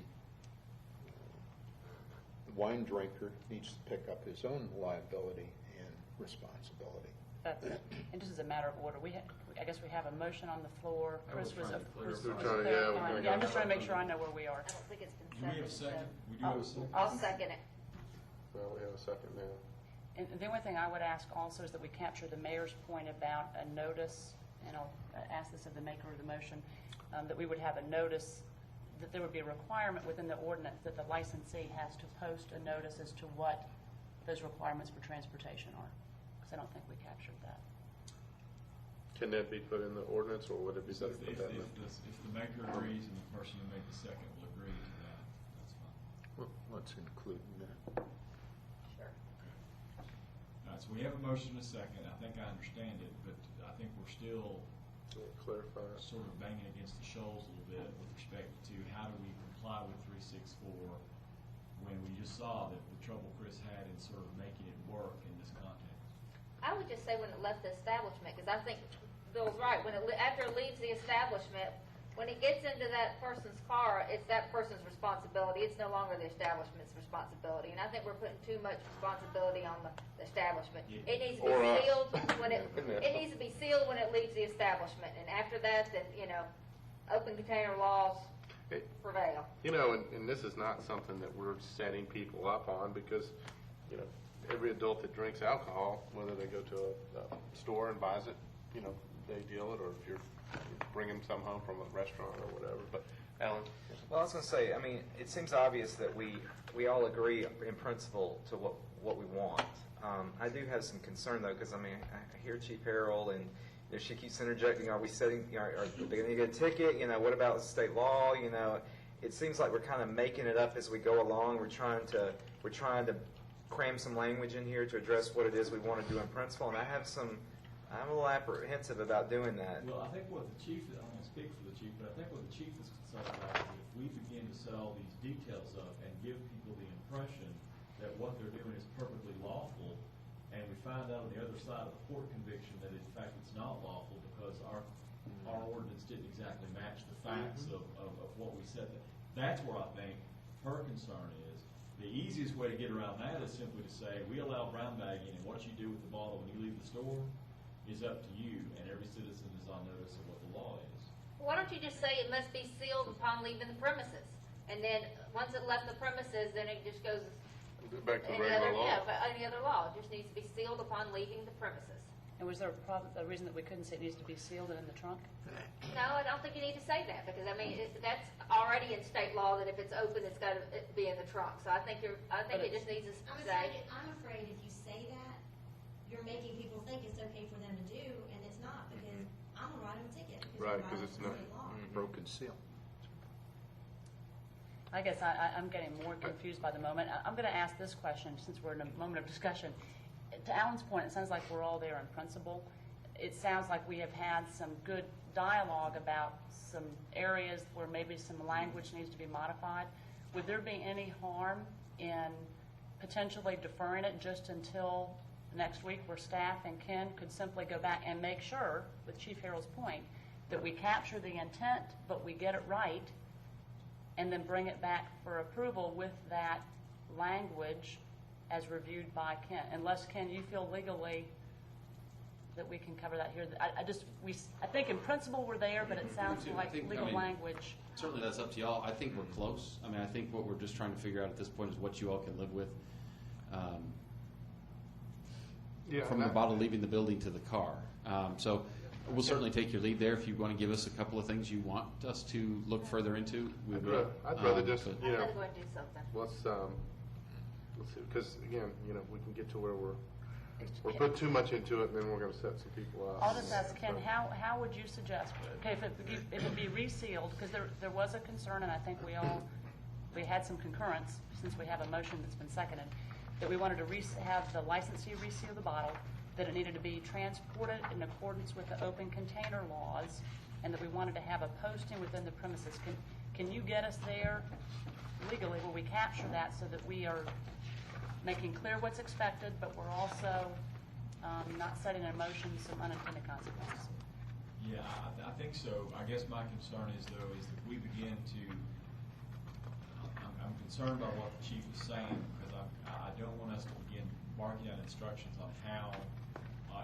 [SPEAKER 3] wine drinker needs to pick up his own liability and responsibility.
[SPEAKER 2] And just as a matter of order, I guess we have a motion on the floor. Chris was.
[SPEAKER 10] We're trying to, yeah, we're
[SPEAKER 2] clarifying.
[SPEAKER 10] doing
[SPEAKER 2] Yeah, I'm
[SPEAKER 10] that.
[SPEAKER 2] just trying to make sure I know where we are.
[SPEAKER 8] I don't think it's been
[SPEAKER 13] Do we have a
[SPEAKER 8] seconded,
[SPEAKER 13] second?
[SPEAKER 8] so
[SPEAKER 13] We do have a second?
[SPEAKER 8] I'll second it.
[SPEAKER 10] Well, we have a second now.
[SPEAKER 2] And the only thing I would ask also is that we capture the mayor's point about a notice, and I'll ask this of the maker of the motion, that we would have a notice, that there would be a requirement within the ordinance that the licensee has to post a notice as to what those requirements for transportation are, because I don't think we captured that.
[SPEAKER 10] Can that be put in the ordinance, or would it be
[SPEAKER 13] So
[SPEAKER 10] better to
[SPEAKER 13] if
[SPEAKER 10] put that in?
[SPEAKER 13] if the maker agrees and the person who made the second will agree to that, that's fine.
[SPEAKER 3] Well, let's include that.
[SPEAKER 8] Sure.
[SPEAKER 13] All right, so we have a motion and a second. I think I understand it, but I think we're still
[SPEAKER 10] Clarify it.
[SPEAKER 13] sort of banging against the shoals a little bit with respect to how do we comply with 364 when we just saw that the trouble Chris had in sort of
[SPEAKER 8] just say when it left the establishment? Because I think Bill's right. When after it leaves the establishment, when it gets into that person's car, it's that person's responsibility. It's no longer the establishment's responsibility. And I think we're putting too much responsibility on the establishment. It needs to be sealed when it needs to be sealed when it leaves the establishment. And after that, then open container laws prevail.
[SPEAKER 10] And this is not something that we're setting people up on because, every adult that drinks alcohol, whether they go to a store and buys it, they deal it, or if you're bringing some home from a restaurant or whatever. But Alan?
[SPEAKER 11] Well, I was going to say, I mean, it seems obvious that we all agree in principle to what we want. I do have some concern, though, because, I mean, I hear Chief Harrell, and she keeps interjecting, are we setting, are they going to get a ticket? What about state law? It seems like we're kind of making it up as we go along. We're trying to cram some language in here to address what it is we want to do in principle, and I'm a little apprehensive about doing that.
[SPEAKER 13] Well, I think what the chief, I don't want to speak for the chief, but I think what the chief is concerned about is if we begin to set all these details up and give people the impression that what they're doing is perfectly lawful, and we find out on the other side of the court conviction that in fact it's not lawful because our ordinance didn't exactly match the facts of what we said. That's where I think her concern is. The easiest way to get around that is simply to say, we allow brown bagging, and what you do with the bottle when you leave the store is up to you, and every citizen is on notice of what the law is.
[SPEAKER 8] Why don't you just say it must be sealed upon leaving the premises? And then, once it left the premises, then it just goes
[SPEAKER 10] back to
[SPEAKER 8] any
[SPEAKER 10] regular law.
[SPEAKER 8] any other law. It just needs to be sealed upon leaving the premises.
[SPEAKER 2] And was there a reason that we couldn't say it needs to be sealed and in the trunk?
[SPEAKER 8] No, I don't think you need to say that, because, I mean, that's already in state law that if it's open, it's got to be in the trunk. So I think it just needs to say.
[SPEAKER 12] I'm afraid if you say that, you're making people think it's okay for them to do, and it's not, because I'm going to write them a ticket.
[SPEAKER 10] Right, because it's not
[SPEAKER 3] Broken seal.
[SPEAKER 2] I guess I'm getting more confused by the moment. I'm going to ask this question since we're in a moment of discussion. To Alan's point, it sounds like we're all there in principle. It sounds like we have had some good dialogue about some areas where maybe some language needs to be modified. Would there be any harm in potentially deferring it just until next week where staff and Ken could simply go back and make sure, with Chief Harrell's point, that we capture the intent, but we get it right, and then bring it back for approval with that language as reviewed by Ken? Unless, Ken, you feel legally that we can cover that here. I think in principle we're there, but it sounds like legal language.
[SPEAKER 6] Certainly that's up to y'all. I think we're close. I mean, I think what we're just trying to figure out at this point is what you all can live with. From the bottle leaving the building to the car. So we'll certainly take your lead there. If you want to give us a couple of things you want us to look further into, we will.
[SPEAKER 10] I'd rather just,
[SPEAKER 8] I'm going to go and do something.
[SPEAKER 10] let's see, because again, we can get to where we're put too much into it, and then we're going to set some people up.
[SPEAKER 2] I'll just ask Ken, how would you suggest, okay, if it be resealed, because there was a concern, and I think we had some concurrence, since we have a motion that's been seconded, that we wanted to have the licensee reseal the bottle, that it needed to be transported in accordance with the open container laws, and that we wanted to have a posting within the premises. Can you get us there legally where we capture that so that we are making clear what's expected, but we're also not setting in motion some unintended consequences?
[SPEAKER 13] Yeah, I think so. I guess my concern is, though, is that we begin to, I'm concerned about what the chief is saying, because I don't want us to begin marking out instructions on how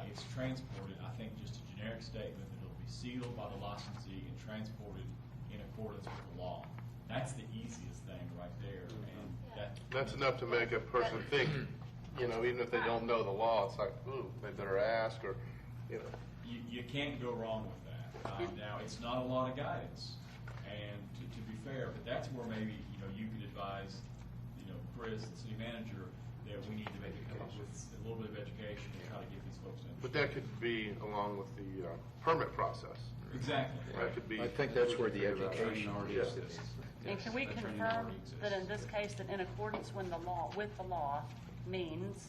[SPEAKER 13] it's transported. I think just a generic statement that it'll be sealed by the licensee and transported in accordance with the law. That's the easiest thing right there. And
[SPEAKER 10] that's enough to make a person think, even if they don't know the law, it's like, ooh, they better ask, or,
[SPEAKER 13] You can't go wrong with that. Now, it's not a lot of guidance, and to be fair, but that's where maybe, you could advise, Chris, the city manager, that we need to maybe come up with a little bit of education to try to get these folks in.
[SPEAKER 10] But that could be along with the permit process.
[SPEAKER 13] Exactly.
[SPEAKER 10] That could be.
[SPEAKER 3] I think that's where the education already
[SPEAKER 10] Yes.
[SPEAKER 3] is.
[SPEAKER 2] And can we confirm that in this case, that in accordance with the law means,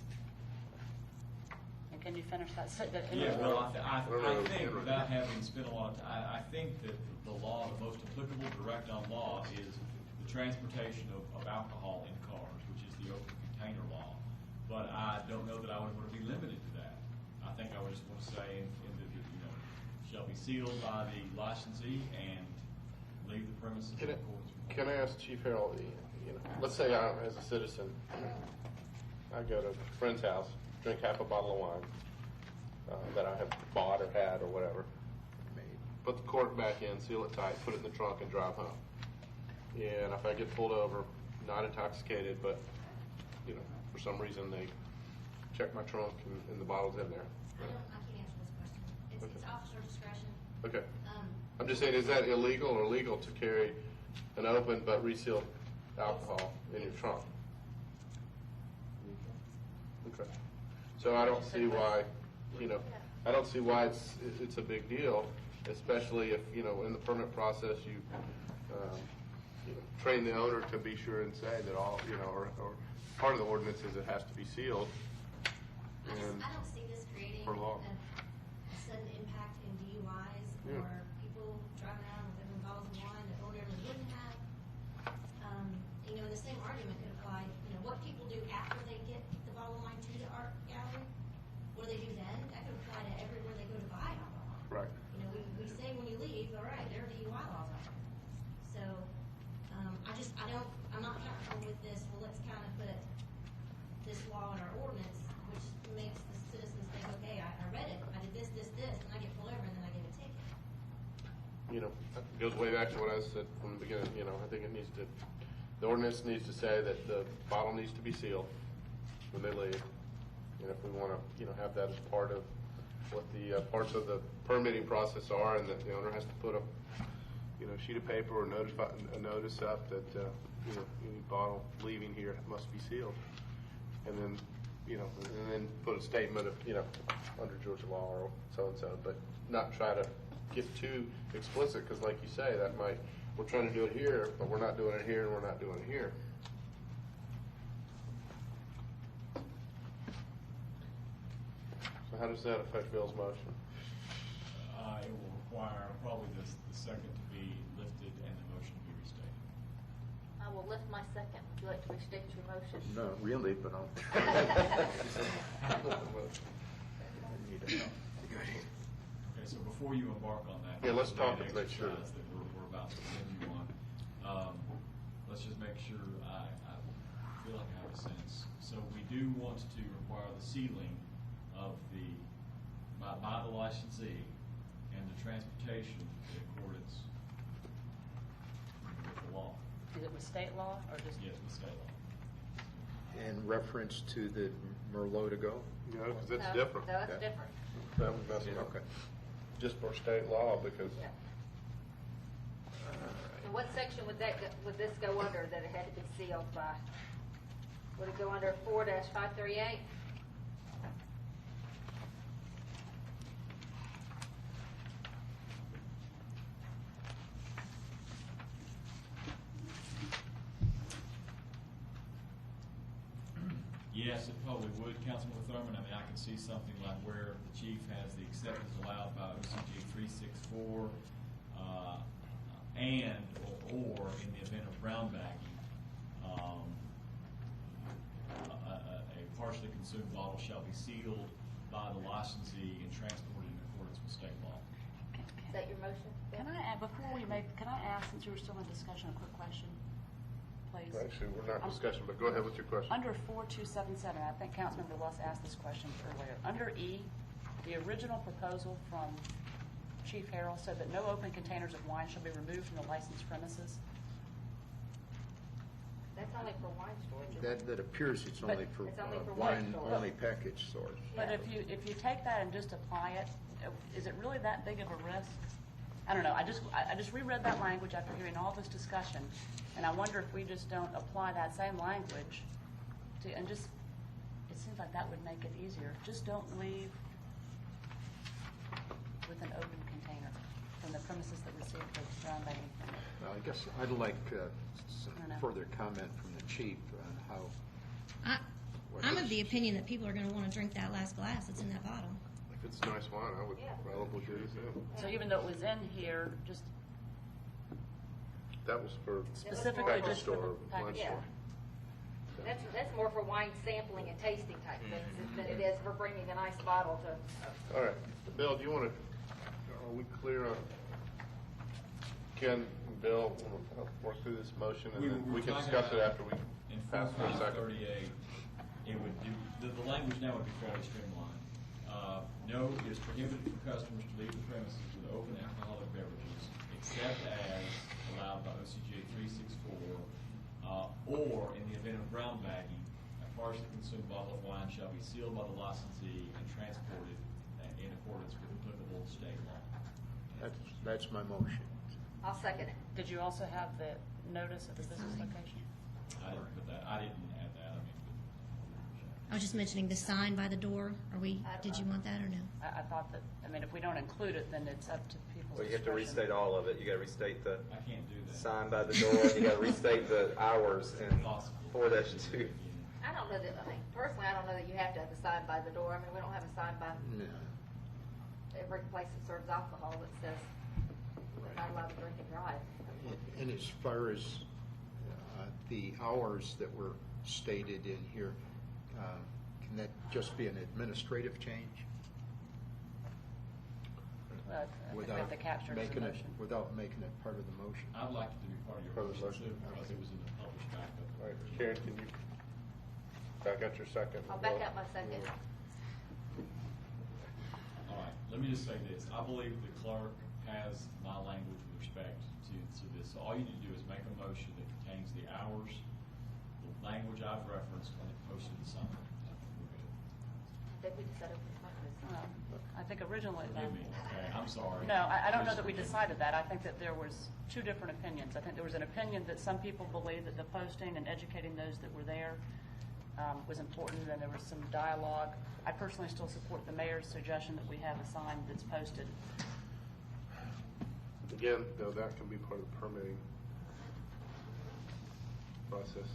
[SPEAKER 2] and can you finish that?
[SPEAKER 13] Yeah, well, I think, without having spent a lot of time, I think that the law, the most applicable direct on law is the transportation of alcohol in cars, which is the open container law. But I don't know that I would want to be limited to that. I I think I would just want to say, shall be sealed by the licensee and leave the premises in accordance with.
[SPEAKER 10] Can I ask Chief Harold, let's say I, as a citizen, I go to a friend's house, drink half a bottle of wine that I have bought or had or whatever, put the cork back in, seal it tight, put it in the trunk and drive home. And if I get pulled over, not intoxicated, but, for some reason they check my trunk and the bottle's in there.
[SPEAKER 12] I can't answer this question. It's officer discretion.
[SPEAKER 10] Okay. I'm just saying, is that illegal or legal to carry an open but resealed alcohol in your trunk? Okay. So I don't see why, I don't see why it's a big deal, especially if, in the permit process, you train the owner to be sure and say that all, or part of the ordinance is it has to be sealed.
[SPEAKER 12] I don't see this creating
[SPEAKER 10] For law.
[SPEAKER 12] a sudden impact in DUIs or people driving around with open bottles of wine that ordinarily wouldn't have. And the same argument could apply, what people do after they get the bottle of wine to the art gallery, what do they do then? That could apply to everywhere they go to buy alcohol.
[SPEAKER 10] Right.
[SPEAKER 12] We say when you leave, all right, there are DUI laws out there. So, I'm not comfortable with this, well, let's kind of put this law in our ordinance, which makes the citizens think, okay, I read it, I did this, and I get pulled over, and then I get a ticket.
[SPEAKER 10] It goes way back to what I said from the beginning, I think the ordinance needs to say that the bottle needs to be sealed when they leave. And if we want to, have that as part of what the parts of the permitting process are, and that the owner has to put a, sheet of paper or a notice up that, any bottle leaving here must be sealed. And then, and then put a statement of, under Georgia law or so-and-so, but not try to get too explicit, because like you say, we're trying to do it here, but we're not doing it here, and we're not doing it here. So how does that affect Bill's motion?
[SPEAKER 13] It will require probably the second to be lifted and the motion to be restated.
[SPEAKER 8] I will lift my second. Would you like to restate your motion?
[SPEAKER 3] No, really, but I'll.
[SPEAKER 13] Okay, so before you embark on that.
[SPEAKER 10] Yeah, let's talk and make
[SPEAKER 13] exercise
[SPEAKER 10] sure.
[SPEAKER 13] That we're about to send you on. Let's just make sure I feel like I have a sense. So we do want to require the sealing of by the licensee and the transportation in accordance with the law.
[SPEAKER 2] Is it with state law or just?
[SPEAKER 13] Yes, with state law.
[SPEAKER 3] In reference to the Merlot to go?
[SPEAKER 10] Because it's
[SPEAKER 8] No,
[SPEAKER 10] different.
[SPEAKER 8] No, it's
[SPEAKER 3] Okay.
[SPEAKER 8] different.
[SPEAKER 10] That would mess it up.
[SPEAKER 3] Okay.
[SPEAKER 10] Just for state law, because
[SPEAKER 8] Yeah. And what section would this go under, that it had to be sealed by? Would it go under 4-538?
[SPEAKER 13] Yes, it probably would, Councilman Thurman. I mean, I can see something like where the chief has the acceptance allowed by OCG 364, and or in the event of brown bagging, a partially consumed bottle shall be sealed by the licensee and transported in accordance with state law.
[SPEAKER 8] Is that your motion?
[SPEAKER 2] Can I add, before we make, can I ask, since you were still in discussion, a quick question, please?
[SPEAKER 10] actually, we're not in discussion, but go ahead with your question.
[SPEAKER 2] Under 4277, I think Councilmember Luss asked this question earlier. Under E, the original proposal from Chief Harrell said that no open containers of wine shall be removed from the licensed premises.
[SPEAKER 8] That's only for wine storage. isn't it?
[SPEAKER 3] That appears it's
[SPEAKER 2] But
[SPEAKER 3] only for
[SPEAKER 8] it's only for wine storage.
[SPEAKER 3] wine-only package stores.
[SPEAKER 2] But if you take that and just apply it, is it really that big of a risk? I don't know. I just reread that language after hearing all this discussion, and I wonder if we just don't apply that same language to, and just, it seems like that would make it easier. Just don't leave with an open container from the premises that received the brown bagging permit.
[SPEAKER 3] Well, I guess I'd like some
[SPEAKER 2] I don't know.
[SPEAKER 3] further comment from the chief on how.
[SPEAKER 12] I'm of the opinion that people are going to want to drink that last glass that's in that bottle.
[SPEAKER 10] If it's nice wine, I would
[SPEAKER 8] Yeah.
[SPEAKER 10] probably do it too.
[SPEAKER 2] So even though it was in here, just
[SPEAKER 10] That was for
[SPEAKER 2] specifically
[SPEAKER 10] package
[SPEAKER 2] just for
[SPEAKER 10] store,
[SPEAKER 2] the
[SPEAKER 10] wine
[SPEAKER 2] package.
[SPEAKER 8] Yeah.
[SPEAKER 10] store.
[SPEAKER 8] That's more for wine sampling and tasting type things than it is for bringing a nice bottle to.
[SPEAKER 10] All right, Bill, do you want to, are we clear on, Ken, and Bill, we'll work through this motion, and then we can discuss it after we
[SPEAKER 13] In
[SPEAKER 10] pass for a second.
[SPEAKER 13] 4538, it would do, the language now would be fairly streamlined. No, it is prohibited for customers to leave the premises with open alcoholic beverages, except as allowed by OCGA 364, or in the event of brown bagging, a partially consumed bottle of wine shall be sealed by the licensee and transported in accordance with applicable state law.
[SPEAKER 3] That's my motion.
[SPEAKER 8] I'll second it.
[SPEAKER 2] Did you also have the notice of the business location?
[SPEAKER 13] I didn't put that, I didn't add that,
[SPEAKER 12] I was just mentioning the sign by the door. Did you want that or no?
[SPEAKER 2] I thought that, I mean, if we don't include it, then it's up to people's
[SPEAKER 11] Well, you have to
[SPEAKER 2] discretion.
[SPEAKER 11] restate all of it. You gotta restate the
[SPEAKER 13] I can't do that.
[SPEAKER 11] sign by the door, you gotta restate the hours in
[SPEAKER 13] Possible.
[SPEAKER 11] 4-2.
[SPEAKER 8] I don't know that, I mean, personally, I don't know that you have to have a sign by the door. I mean, we don't have a sign by
[SPEAKER 3] No.
[SPEAKER 8] every place that serves alcohol that says we're not allowed to drink and drive.
[SPEAKER 3] And as far as the hours that were stated in here, can that just be an administrative change?
[SPEAKER 2] I think we have to capture it as a
[SPEAKER 3] making it,
[SPEAKER 2] motion.
[SPEAKER 3] without making it part of the motion?
[SPEAKER 13] I'd like it to be part of your
[SPEAKER 10] Part of the
[SPEAKER 13] motion too,
[SPEAKER 10] motion?
[SPEAKER 13] because it was in the published backup.
[SPEAKER 10] All right, Karen, can you back out your second?
[SPEAKER 8] I'll back out my second.
[SPEAKER 13] All right, let me just say this. I believe the clerk has my language with respect to this. So all you need to do is make a motion that contains the hours, the language I've referenced, and it posted the sign. We're good.
[SPEAKER 8] I think we decided to
[SPEAKER 2] I think originally then.
[SPEAKER 13] Forgive me, okay, I'm sorry.
[SPEAKER 2] No, I don't know
[SPEAKER 13] Just
[SPEAKER 2] that we
[SPEAKER 13] forgive me.
[SPEAKER 2] decided that. I think that there was two different opinions. I think there was an opinion that some people believed that the posting and educating those that were there was important, and there was some dialogue. I personally still support the mayor's suggestion that we have a sign that's posted.
[SPEAKER 10] Again, though, that can be part of the permitting process.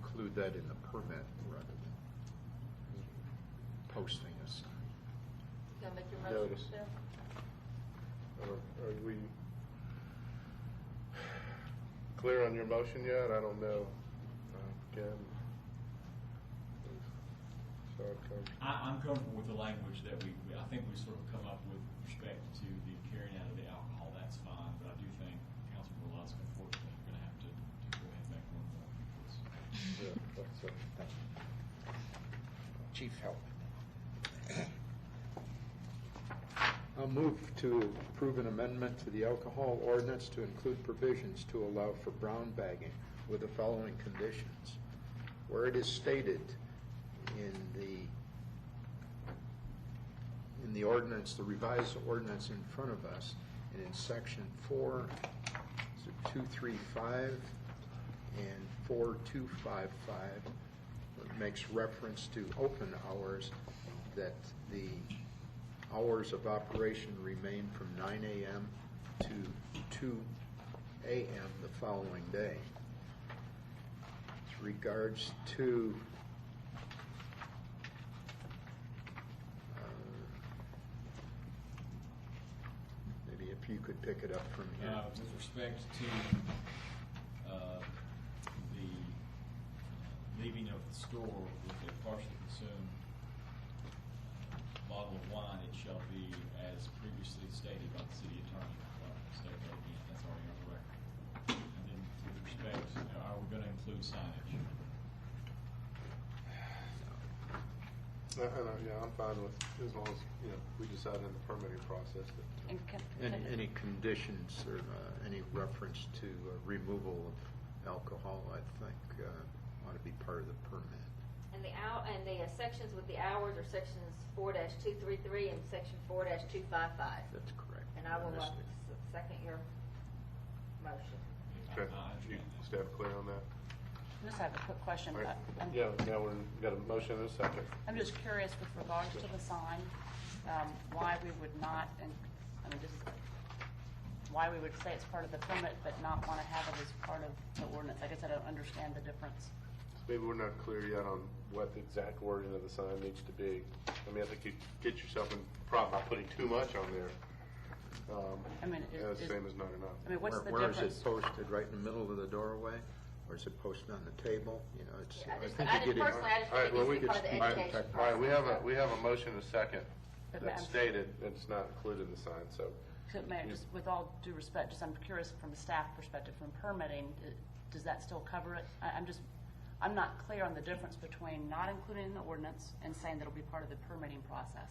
[SPEAKER 3] Include that in the permit rather than posting a sign.
[SPEAKER 8] You gonna make your motion,
[SPEAKER 10] Notice.
[SPEAKER 8] Bill?
[SPEAKER 10] Are we clear on your motion yet? I don't know. Again.
[SPEAKER 13] I'm comfortable with the language that I think we sort of come up with respect to the carrying out of the alcohol. That's fine, but I do think Councilman Berlusconi, unfortunately, you're going to have to go ahead and make one more.
[SPEAKER 10] Yeah, that's it.
[SPEAKER 3] Chief, help. I'll move to approve an amendment to the alcohol ordinance to include provisions to allow for brown bagging with the following conditions. Where it is stated in the ordinance, the revised ordinance in front of us, and in section 4.235 and 4.255, it makes reference to open hours, that the hours of operation remain from 9 a.m. to 2 a.m. the following day. With regards to maybe if you could pick it up from here.
[SPEAKER 13] With respect to the leaving of the store with a partially consumed bottle of wine, it shall be as previously stated by the city attorney. State that again, that's already on the record. And then with respect, are we going to include signage?
[SPEAKER 10] Yeah, I'm fine with, as long as, we decide in the permitting process that.
[SPEAKER 2] And
[SPEAKER 3] Any conditions or any reference to removal of alcohol, I think, ought to be part of the permit.
[SPEAKER 8] And the sections with the hours are sections 4-233 and section 4-255.
[SPEAKER 3] That's correct.
[SPEAKER 8] And I will second your motion.
[SPEAKER 10] Okay, you staff clear on that?
[SPEAKER 2] I just have a quick question.
[SPEAKER 10] All right.
[SPEAKER 2] I'm-
[SPEAKER 10] Yeah, now we've got a motion and a second.
[SPEAKER 2] I'm just curious with regards to the sign, why we would not, why we would say it's part of the permit but not want to have it as part of the ordinance. I guess I don't understand the difference.
[SPEAKER 10] Maybe we're not clear yet on what the exact wording of the sign needs to be. I mean, I think you get yourself in problem by putting too much on there.
[SPEAKER 2] I mean,
[SPEAKER 10] Same as not enough.
[SPEAKER 2] I mean, what's the
[SPEAKER 3] Where is
[SPEAKER 2] difference?
[SPEAKER 3] it posted? Right in the middle of the doorway? or is it posted on the table? You know, it's,
[SPEAKER 8] Yeah,
[SPEAKER 3] I think you get it.
[SPEAKER 8] personally, I just
[SPEAKER 10] All right,
[SPEAKER 8] think it
[SPEAKER 10] well,
[SPEAKER 8] needs
[SPEAKER 10] we
[SPEAKER 8] to be
[SPEAKER 10] could,
[SPEAKER 8] part of the
[SPEAKER 10] all right,
[SPEAKER 8] education
[SPEAKER 10] all right,
[SPEAKER 8] process.
[SPEAKER 10] we have a motion and a second
[SPEAKER 2] But
[SPEAKER 10] that's
[SPEAKER 2] Madam-
[SPEAKER 10] stated, it's not included in the sign, so.
[SPEAKER 2] So, Mayor, just with all due respect, just I'm curious from a staff perspective, from permitting, does that still cover it? I'm not clear on the difference between not including in the ordinance and saying that it'll be part of the permitting process.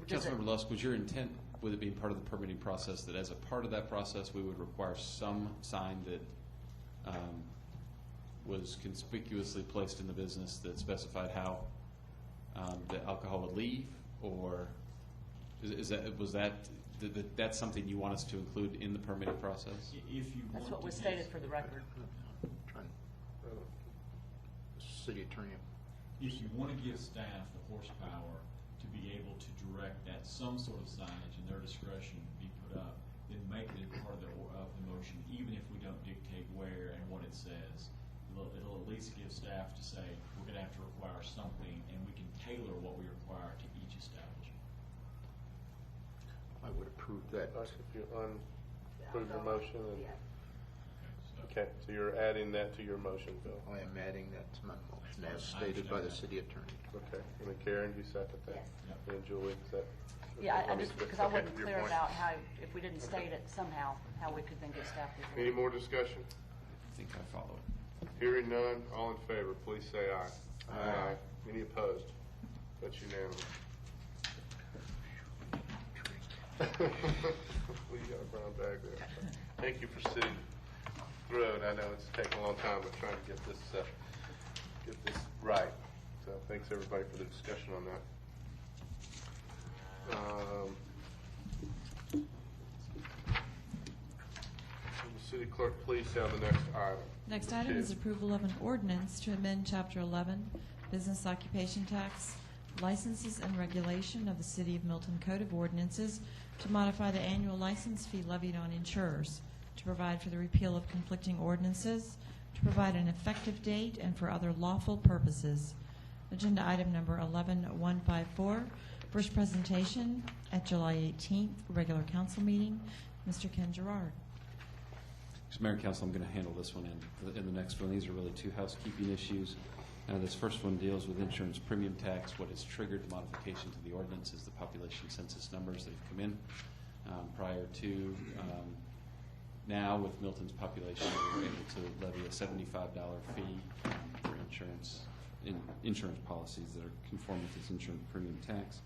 [SPEAKER 2] Does it-
[SPEAKER 6] Councilmember Lusk, was your intent with it being part of the permitting process that as a part of that process, we would require some sign that was conspicuously placed in the business that specified how the alcohol would leave, or that's something you want us to include in the permitting process?
[SPEAKER 13] If you
[SPEAKER 2] That's
[SPEAKER 13] want
[SPEAKER 2] what
[SPEAKER 13] to
[SPEAKER 2] was
[SPEAKER 13] give-
[SPEAKER 2] stated for the record.
[SPEAKER 3] City attorney.
[SPEAKER 13] If you want to give staff the horsepower to be able to direct that some sort of signage in their discretion be put up, then make it a part of the motion, even if we don't dictate where and what it says. It'll at least give staff to say, we're going to have to require something, and we can tailor what we require to each establishment.
[SPEAKER 3] I would approve that.
[SPEAKER 10] If you approve your motion, and,
[SPEAKER 8] Yeah.
[SPEAKER 10] okay, so you're adding that to your motion, Bill.
[SPEAKER 3] I am adding that to my motion as stated by the city attorney.
[SPEAKER 10] Okay, and then Karen, you second that?
[SPEAKER 8] Yes.
[SPEAKER 10] And Julie, is that?
[SPEAKER 2] Yeah, I just, because I
[SPEAKER 10] okay,
[SPEAKER 2] wasn't
[SPEAKER 10] your
[SPEAKER 2] clear
[SPEAKER 10] point.
[SPEAKER 2] about how, if we didn't state it somehow, how we could then get staff to.
[SPEAKER 10] Any more discussion?
[SPEAKER 6] I think I follow it.
[SPEAKER 10] Hearing none, all in favor, please say aye.
[SPEAKER 3] Aye.
[SPEAKER 10] Any opposed? That's unanimous. We got a brown bag there. Thank you for sitting through it. I know it's taken a long time, but trying to get this right. So thanks everybody for the discussion on that. City clerk, please say on the next item.
[SPEAKER 5] Next item is approval of an ordinance to amend Chapter 11, Business Occupation Tax, Licenses and Regulation of the City of Milton Code of Ordinances to modify the annual license fee levied on insurers, to provide for the repeal of conflicting ordinances, to provide an effective date, and for other lawful purposes. Agenda item number 11154, first presentation at July 18th, regular council meeting. Mr. Ken Gerard.
[SPEAKER 6] So Mayor and Council, I'm going to handle this one and the next one. These are really two housekeeping issues. This first one deals with insurance premium tax. What has triggered the modification to the ordinance is the population census numbers that have come in prior to now. With Milton's population, we're able to levy a $75 fee for insurance policies that are conform with this insurance premium tax.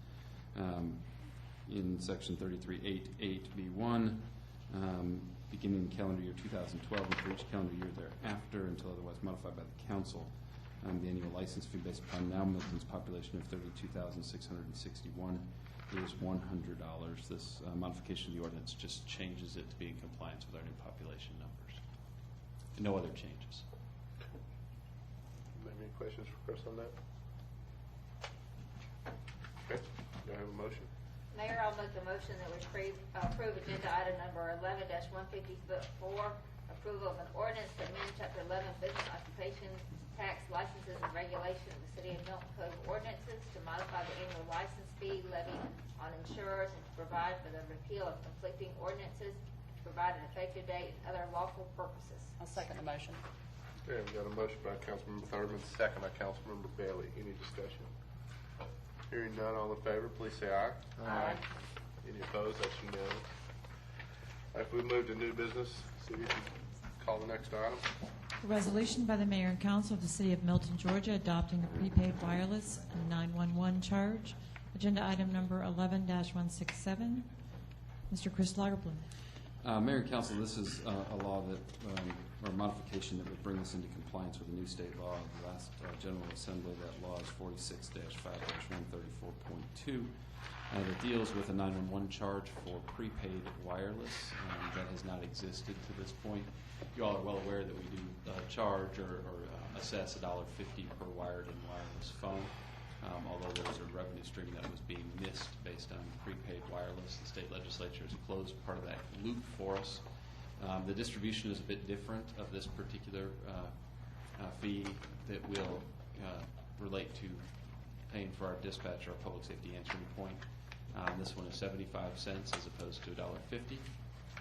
[SPEAKER 6] In Section 3388B1, beginning calendar year 2012 and for each calendar year thereafter until otherwise modified by the council. The annual license fee based upon now Milton's population of 32,661 is $100. This modification of the ordinance just changes it to be in compliance with our new population numbers. And no other changes.
[SPEAKER 10] Maybe any questions for Chris on that? Okay, do I have a motion?
[SPEAKER 8] Mayor, I'll make the motion that we approve agenda item number 11-154, approval of an ordinance to amend Chapter 11 Business Occupation Tax Licenses and Regulation of the City of Milton Code of Ordinances to modify the annual license fee levied on insurers and to provide for the repeal of conflicting ordinances, to provide an effective date and other lawful purposes.
[SPEAKER 2] I'll second the motion.
[SPEAKER 10] Okay, we've got a motion by Councilmember Thurman, second by Councilmember Bailey. Any discussion? Hearing none, all in favor, please say aye.
[SPEAKER 2] Aye.
[SPEAKER 10] Any opposed? That's unanimous. If we move to new business, so you can call the next item.
[SPEAKER 5] A resolution by the mayor and council of the city of Milton, Georgia, adopting a prepaid wireless and 911 charge. Agenda item number 11-167. Mr. Chris Lagerblum.
[SPEAKER 6] Mayor and Council, this is a law that, or a modification that would bring us into compliance with a new state law of the last General Assembly. That law is 46-5-134.2 that deals with a 911 charge for prepaid wireless. That has not existed to this point. You all are well aware that we do charge or assess $1.50 per wired and wireless phone. Although there was a revenue stream that was being missed based on prepaid wireless, the state legislature has closed part of that loop for us. The distribution is a bit different of this particular fee that will relate to paying for our dispatch or our public safety answering point. This one is 75 cents as opposed to $1.50.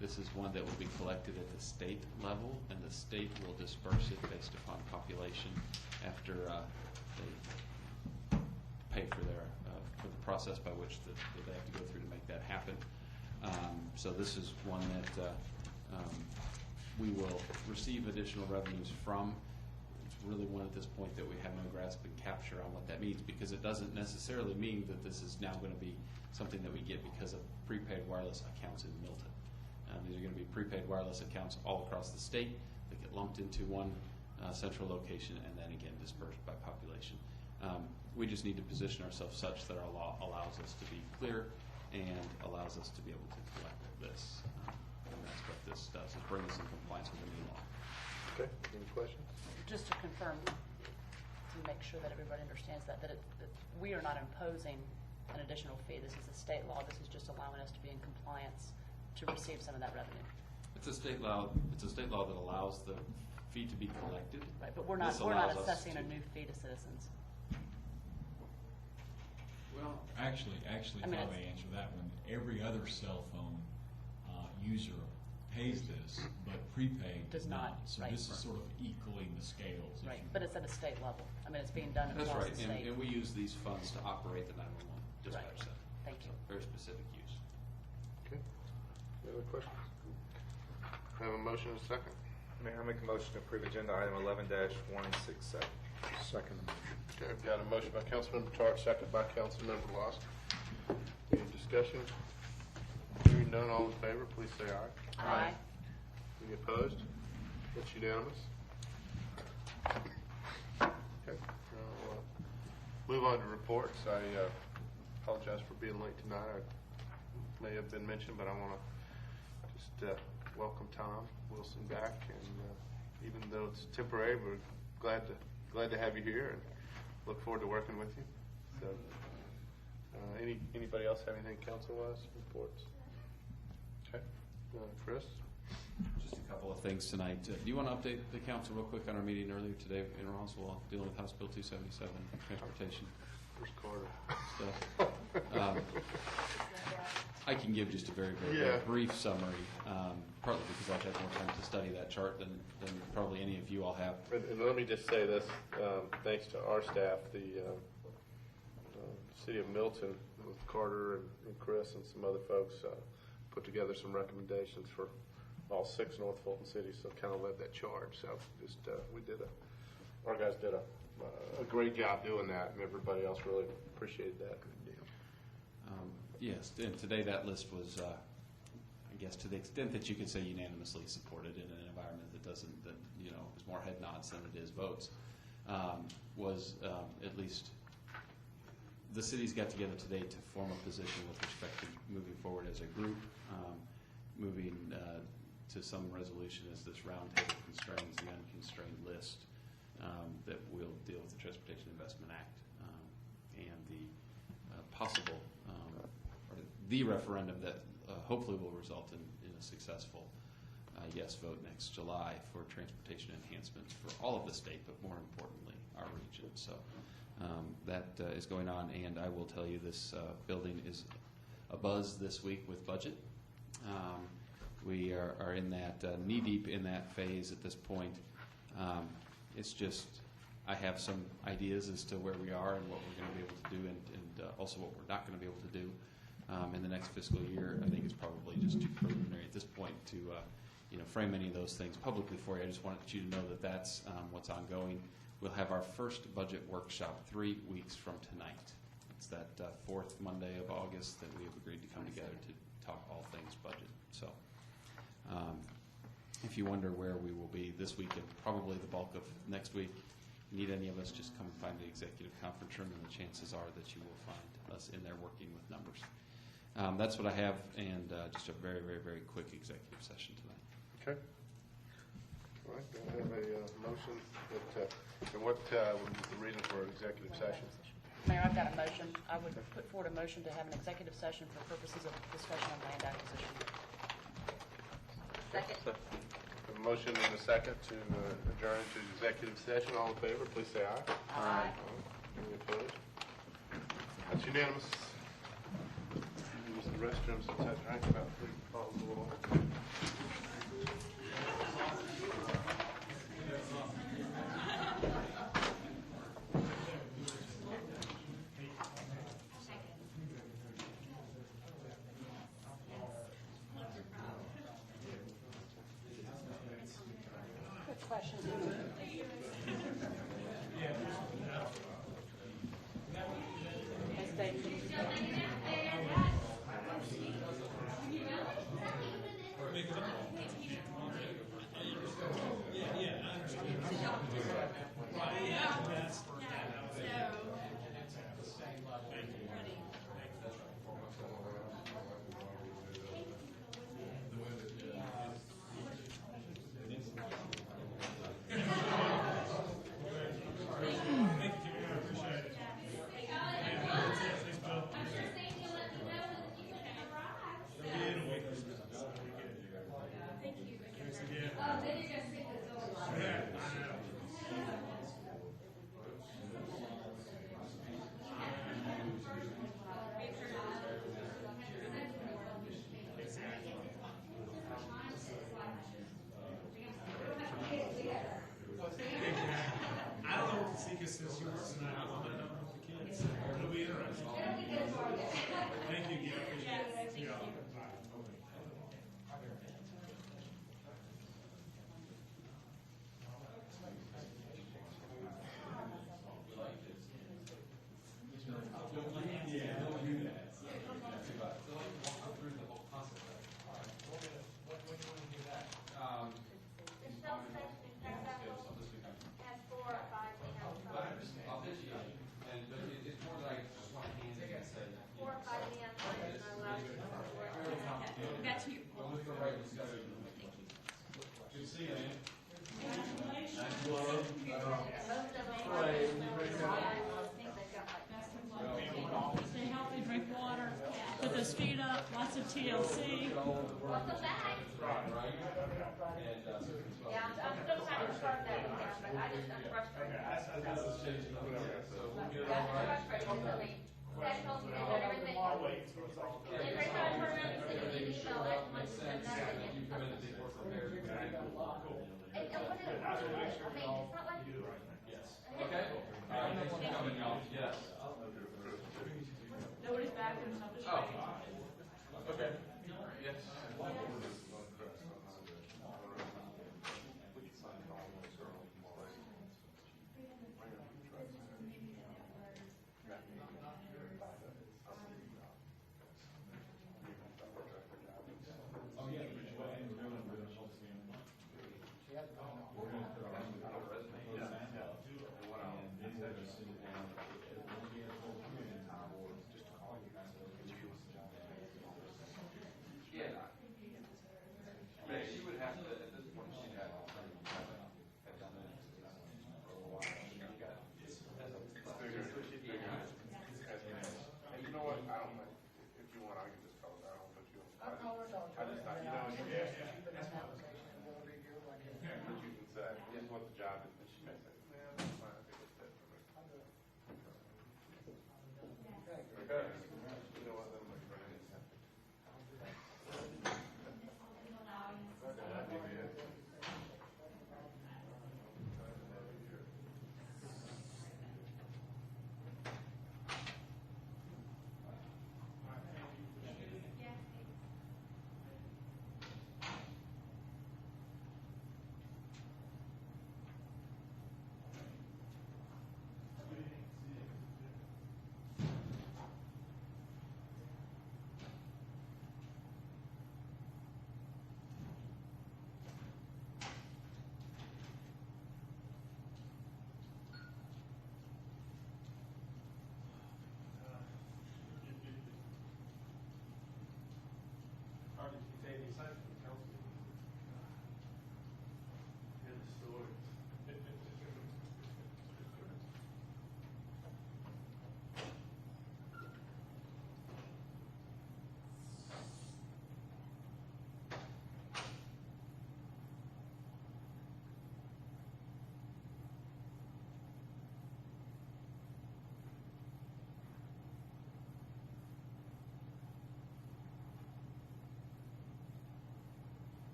[SPEAKER 6] This is one that will be collected at the state level, and the state will disperse it based upon population after they pay for for the process by which that they have to go through to make that happen. So this is one that we will receive additional revenues from. It's really one at this point that we have no grasp and capture on what that means, because it doesn't necessarily mean that this is now going to be something that we get because of prepaid wireless accounts in Milton. These are going to be prepaid wireless accounts all across the state that get lumped into one central location and then again dispersed by population. We just need to position ourselves such that our law allows us to be clear and allows us to be able to collect this. And that's what this does, is bring us in compliance with the new law.
[SPEAKER 10] Okay, any questions?
[SPEAKER 2] Just to confirm, to make sure that everybody understands that we are not imposing an additional fee. This is a state law. This is just allowing us to be in compliance to receive some of that revenue.
[SPEAKER 6] It's a state law. It's a state law that allows the fee to be collected.
[SPEAKER 2] Right, but we're not assessing a new fee to citizens.
[SPEAKER 13] Well, actually, if I may answer that one, every other cell phone user pays this, but prepaid
[SPEAKER 2] Does not.
[SPEAKER 13] So
[SPEAKER 2] Right.
[SPEAKER 13] this is sort of equaling the scales. if
[SPEAKER 2] Right,
[SPEAKER 13] you
[SPEAKER 2] but
[SPEAKER 13] will.
[SPEAKER 2] it's at a state level. I mean, it's being done
[SPEAKER 6] That's
[SPEAKER 2] across
[SPEAKER 6] right,
[SPEAKER 2] the state.
[SPEAKER 6] and we use these funds to operate the 911 dispatch
[SPEAKER 2] Right.
[SPEAKER 6] center.
[SPEAKER 2] Thank you.
[SPEAKER 6] Very specific use.
[SPEAKER 10] Okay, any other questions? I have a motion and a second.
[SPEAKER 11] Mayor, I make a motion to approve agenda item 11-167.
[SPEAKER 3] Second.
[SPEAKER 10] Okay, I've got a motion by Councilmember Tartt, second by Councilmember Lost. Any discussion? Hearing none, all in favor, please say aye.
[SPEAKER 2] Aye.
[SPEAKER 10] Any opposed? It's unanimous. Okay, I'll move on to reports. I apologize for being late tonight. I may have been mentioned, but I want to just welcome Tom Wilson back, and even though it's temporary, we're glad to have you here and look forward to working with you. So, anybody else have anything council-wise reports? Okay, Chris?
[SPEAKER 6] Just a couple of things tonight. Do you want to update the council real quick on our meeting earlier today in Roswell dealing with House Bill 277, transportation
[SPEAKER 10] First quarter.
[SPEAKER 6] stuff? I can give just a very, very brief summary, partly because I've had more time to study that chart than probably any of you all have.
[SPEAKER 10] And let me just say this, thanks to our staff, the city of Milton with Carter and Chris and some other folks put together some recommendations for all 6 North Fulton cities, so kind of led that charge. So just our guys did a great job doing that, and everybody else really appreciated that.
[SPEAKER 6] Yes, and today that list was, I guess, to the extent that you could say unanimously supported in an environment that doesn't, that is more head nods than it is votes, was at least the cities got together today to form a position with respect to moving forward as a group, moving to some resolution as this roundtable constrains the unconstrained list that will deal with the Transportation Investment Act and the possible or the referendum that hopefully will result in a successful yes vote next July for transportation enhancements for all of the state, but more importantly, our region. So that is going on, and I will tell you this building is abuzz this week with budget. We are in that knee-deep in that phase at this point. It's just I have some ideas as to where we are and what we're going to be able to do, and also what we're not going to be able to do in the next fiscal year. I think it's probably just too preliminary at this point to frame any of those things publicly for you. I just wanted you to know that that's what's ongoing. We'll have our first budget workshop 3 weeks from tonight. It's that 4th Monday of August that we have agreed to come together to talk all things budget. So if you wonder where we will be this week and probably the bulk of next week, need any of us, just come and find the executive conference room, and the chances are that you will find us in there working with numbers. That's what I have, and just a very, very, very quick executive session tonight.
[SPEAKER 10] Okay. All right, I have a motion that, and what was the reason for executive session?
[SPEAKER 2] Mayor, I've got a motion. I would put forward a motion to have an executive session for purposes of discussion on land acquisition.
[SPEAKER 8] Second.
[SPEAKER 10] A motion and a second to adjourn to executive session. All in favor, please say aye.
[SPEAKER 2] Aye.
[SPEAKER 10] Any opposed? That's unanimous. the restrooms since I drank about 3 bottles of water.
[SPEAKER 2] Quick question. Ms. Davis.
[SPEAKER 9] I don't know what the secret is tonight. I want to know the kids. It'll be interesting. Thank you, Gil. Appreciate it. See y'all. Bye.
[SPEAKER 8] The Shell station in Fairfield has 4 or 5 neon signs.
[SPEAKER 6] I'll pitch you, and but it's more like just one hand and say.
[SPEAKER 8] 4 or 5 neon signs are allowed to work.
[SPEAKER 12] Got you.
[SPEAKER 6] Well, with the right discussion. Good to see you, man.
[SPEAKER 8] Most of them are, I think they've got like
[SPEAKER 14] Stay healthy, drink water, put those feet up, lots of TLC.
[SPEAKER 8] welcome back. Yeah, I'm still trying to start that one down, but I'm frustrated. Yeah, I'm frustrated, because I mean, that tells me that everything, every time I turn around and say you need to email that much, and nothing. And what is it? I mean, it's not like.
[SPEAKER 6] Okay? All right, thanks for coming, y'all. Yes.
[SPEAKER 14] Nobody's back, there's nothing.
[SPEAKER 6] Oh. Okay. Yes. She would have to, at this point, she'd have to.
[SPEAKER 10] And you know what, I don't think, if you want, I can just call it, I don't put you on. I just thought, you know, but you can say, this is what the job is, and she may say, man, that's fine, I think it's that for me. Okay. You know what, then my friend is happy.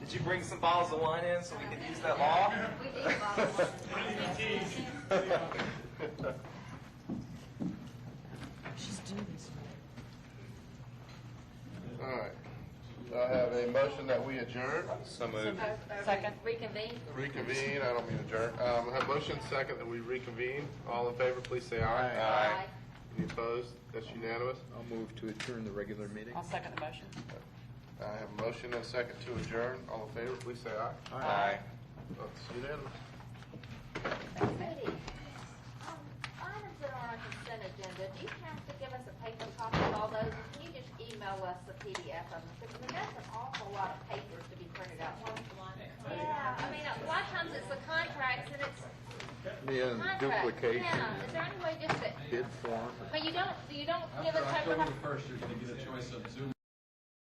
[SPEAKER 11] Did you bring some bottles of wine in so we could use that law?
[SPEAKER 8] We need bottles.
[SPEAKER 5] She's doing this.
[SPEAKER 10] All right. I have a motion that we adjourn.
[SPEAKER 11] So moved.
[SPEAKER 2] Second.
[SPEAKER 8] Reconvene?
[SPEAKER 10] Reconvene, I don't mean adjourn. I have motion second that we reconvene. All in favor, please say aye.
[SPEAKER 8] Aye.
[SPEAKER 10] Any opposed? That's unanimous.
[SPEAKER 3] I'll move to adjourn the regular meeting.
[SPEAKER 2] I'll second the motion.
[SPEAKER 10] I have a motion and a second to adjourn. All in favor, please say aye.
[SPEAKER 11] Aye.
[SPEAKER 10] That's unanimous.
[SPEAKER 8] Katie, items that are on our consent agenda, do you have to give us a paper copy of all those? Or can you just email us a PDF of them? Because I mean, that's an awful lot of papers to be printed out. Yeah, I mean, a lot of times it's the contracts and it's
[SPEAKER 3] Yeah, and
[SPEAKER 8] contracts.
[SPEAKER 3] duplication,
[SPEAKER 8] Yeah, is there any way just that,
[SPEAKER 3] bid form.
[SPEAKER 8] but you don't give us paper
[SPEAKER 6] October
[SPEAKER 8] copy?
[SPEAKER 6] 1st, you're going to get a choice of Zoom